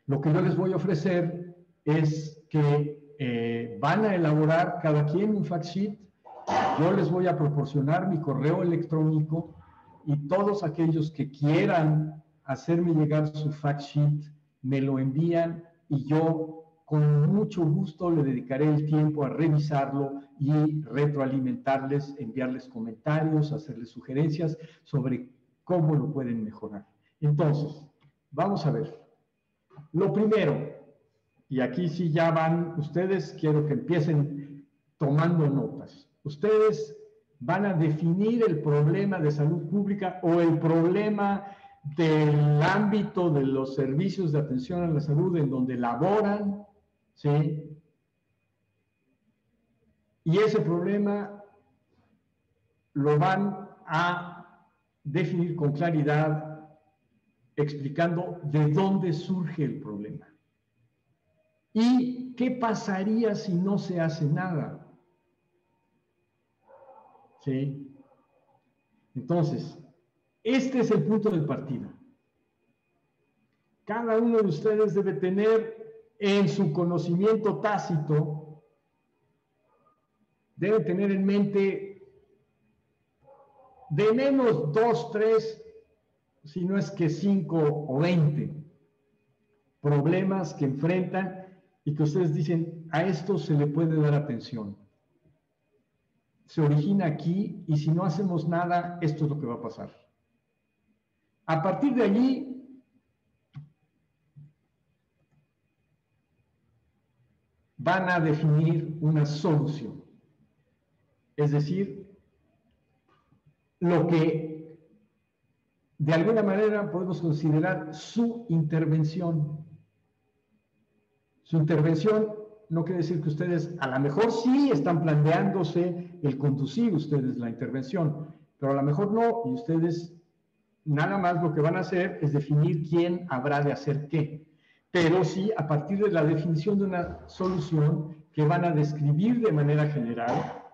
Lo que yo les voy a ofrecer es que van a elaborar cada quien un fact sheet. Yo les voy a proporcionar mi correo electrónico y todos aquellos que quieran hacerme llegar su fact sheet me lo envían y yo con mucho gusto le dedicaré el tiempo a revisarlo y retroalimentarles, enviarles comentarios, hacerles sugerencias sobre cómo lo pueden mejorar. Entonces, vamos a ver. Lo primero, y aquí sí ya van ustedes, quiero que empiecen tomando notas. Ustedes van a definir el problema de salud pública o el problema del ámbito de los servicios de atención a la salud en donde laboran, ¿sí? Y ese problema lo van a definir con claridad, explicando de dónde surge el problema. ¿Y qué pasaría si no se hace nada? ¿Sí? Entonces, este es el punto de partida. Cada uno de ustedes debe tener en su conocimiento tácito, debe tener en mente de menos 2, 3, si no es que 5 o 20 problemas que enfrentan y que ustedes dicen, a esto se le puede dar atención. Se origina aquí y si no hacemos nada, esto es lo que va a pasar. A partir de allí, van a definir una solución. Es decir, lo que de alguna manera podemos considerar su intervención. Su intervención no quiere decir que ustedes, a lo mejor sí están planteándose el conducir ustedes la intervención, pero a lo mejor no, y ustedes nada más lo que van a hacer es definir quién habrá de hacer qué. Pero sí, a partir de la definición de una solución que van a describir de manera general,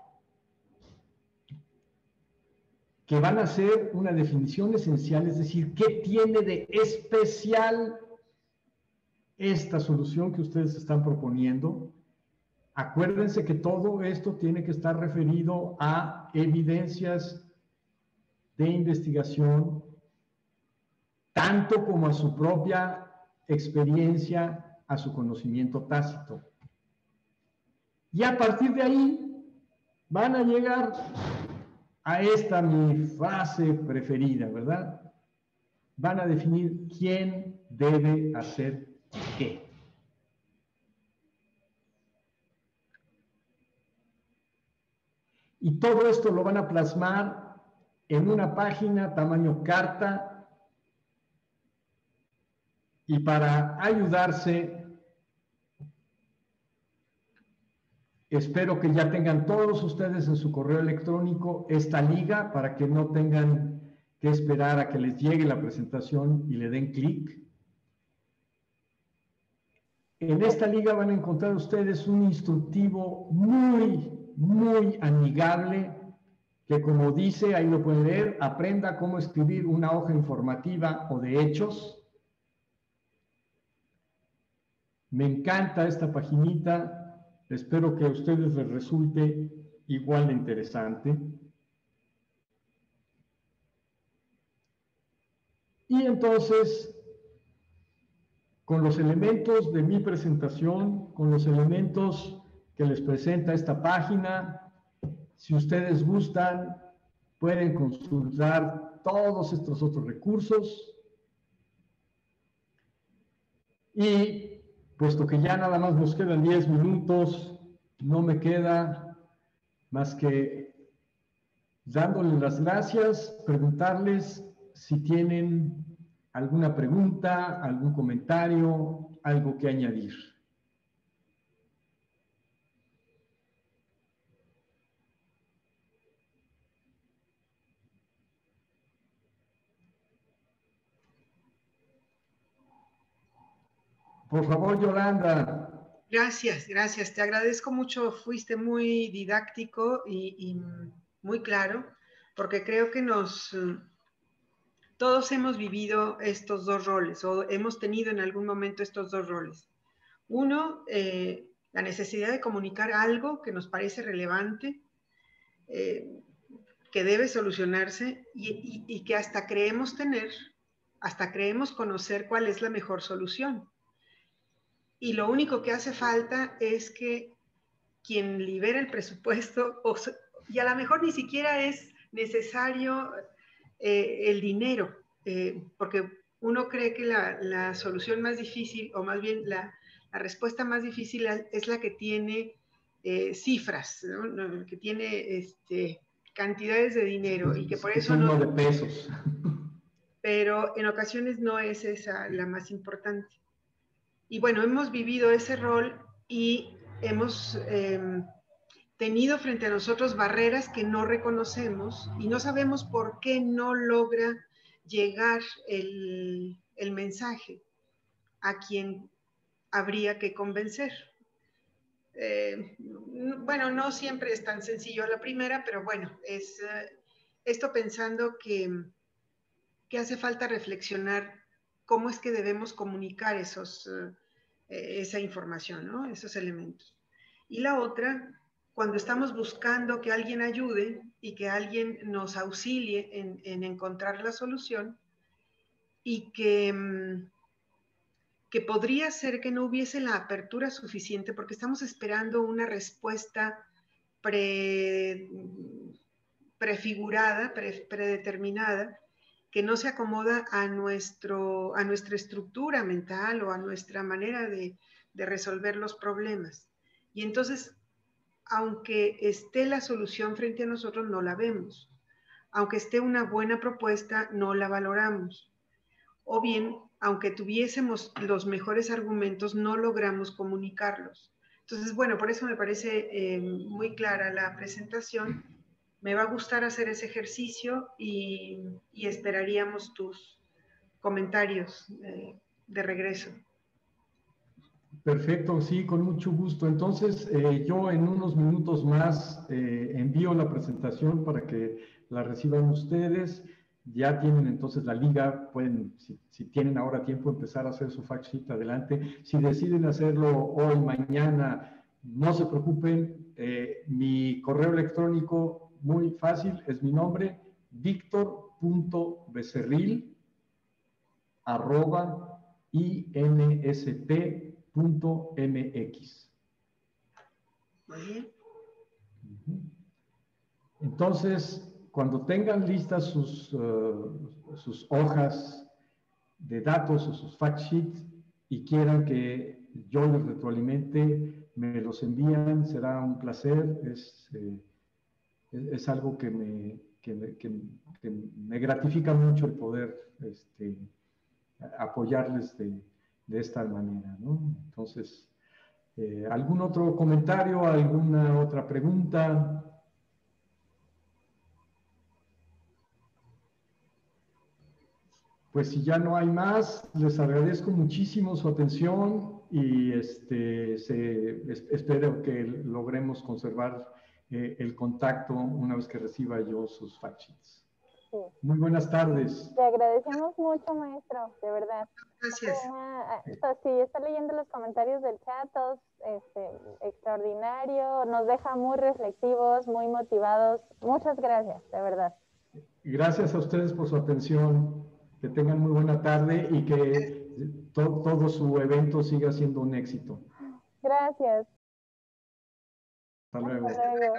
que van a hacer una definición esencial, es decir, qué tiene de especial esta solución que ustedes están proponiendo. Acuérdense que todo esto tiene que estar referido a evidencias de investigación, tanto como a su propia experiencia, a su conocimiento tácito. Y a partir de ahí van a llegar a esta mi frase preferida, ¿verdad? Van a definir quién debe hacer qué. Y todo esto lo van a plasmar en una página tamaño carta, y para ayudarse, espero que ya tengan todos ustedes en su correo electrónico esta liga para que no tengan que esperar a que les llegue la presentación y le den clic. En esta liga van a encontrar ustedes un instructivo muy amigable que, como dice, ahí lo pueden leer, aprenda cómo escribir una hoja informativa o de hechos. Me encanta esta paginita, espero que a ustedes les resulte igual de interesante. Y entonces, con los elementos de mi presentación, con los elementos que les presenta esta página, si ustedes gustan, pueden consultar todos estos otros recursos. Y puesto que ya nada más nos quedan 10 minutos, no me queda más que dándoles las gracias, preguntarles si tienen alguna pregunta, algún comentario, algo que añadir. Por favor, Yolanda. Gracias, gracias. Te agradezco mucho. Fuiste muy didáctico y muy claro, porque creo que todos hemos vivido estos dos roles o hemos tenido en algún momento estos dos roles. Uno, la necesidad de comunicar algo que nos parece relevante, que debe solucionarse y que hasta creemos conocer cuál es la mejor solución. Y lo único que hace falta es que quien libera el presupuesto, y a lo mejor ni siquiera es necesario el dinero, porque uno cree que la solución más difícil, o más bien la respuesta más difícil es la que tiene cifras, ¿no? Que tiene cantidades de dinero y que por eso no... de pesos. Pero en ocasiones no es esa la más importante. Y bueno, hemos vivido ese rol y hemos tenido frente a nosotros barreras que no reconocemos y no sabemos por qué no logra llegar el mensaje a quien habría que convencer. Bueno, no siempre es tan sencillo a la primera, pero bueno, es esto pensando que hace falta reflexionar cómo es que debemos comunicar esa información, ¿no? Esos elementos. Y la otra, cuando estamos buscando que alguien ayude y que alguien nos auxilie en encontrar la solución y que podría ser que no hubiese la apertura suficiente porque estamos esperando una respuesta prefigurada, predeterminada, que no se acomoda a nuestra estructura mental o a nuestra manera de resolver los problemas. Y entonces, aunque esté la solución frente a nosotros, no la vemos. Aunque esté una buena propuesta, no la valoramos. O bien, aunque tuviésemos los mejores argumentos, no logramos comunicarlos. Entonces, bueno, por eso me parece muy clara la presentación. Me va a gustar hacer ese ejercicio y esperaríamos tus comentarios de regreso. Perfecto, sí, con mucho gusto. Entonces, yo en unos minutos más envío la presentación para que la reciban ustedes. Ya tienen entonces la liga, pueden, si tienen ahora tiempo, empezar a hacer su fact sheet adelante. Si deciden hacerlo hoy, mañana, no se preocupen. Mi correo electrónico, muy fácil, es mi nombre, victor.becerril@inst.mx. Entonces, cuando tengan listas sus hojas de datos o sus fact sheets y quieran que yo les retroalimente, me los envían, será un placer. Es algo que me gratifica mucho el poder apoyarles de esta manera, ¿no? Entonces, ¿algún otro comentario, alguna otra pregunta? Pues si ya no hay más, les agradezco muchísimo su atención y espero que logremos conservar el contacto una vez que reciba yo sus fact sheets. Sí. Muy buenas tardes. Le agradecemos mucho, maestro, de verdad. Gracias. Sí, está leyendo los comentarios del chat, todos extraordinario, nos deja muy reflexivos, muy motivados. Muchas gracias, de verdad. Gracias a ustedes por su atención. Que tengan muy buena tarde y que todo su evento siga siendo un éxito. Gracias. Hasta luego. Hasta luego.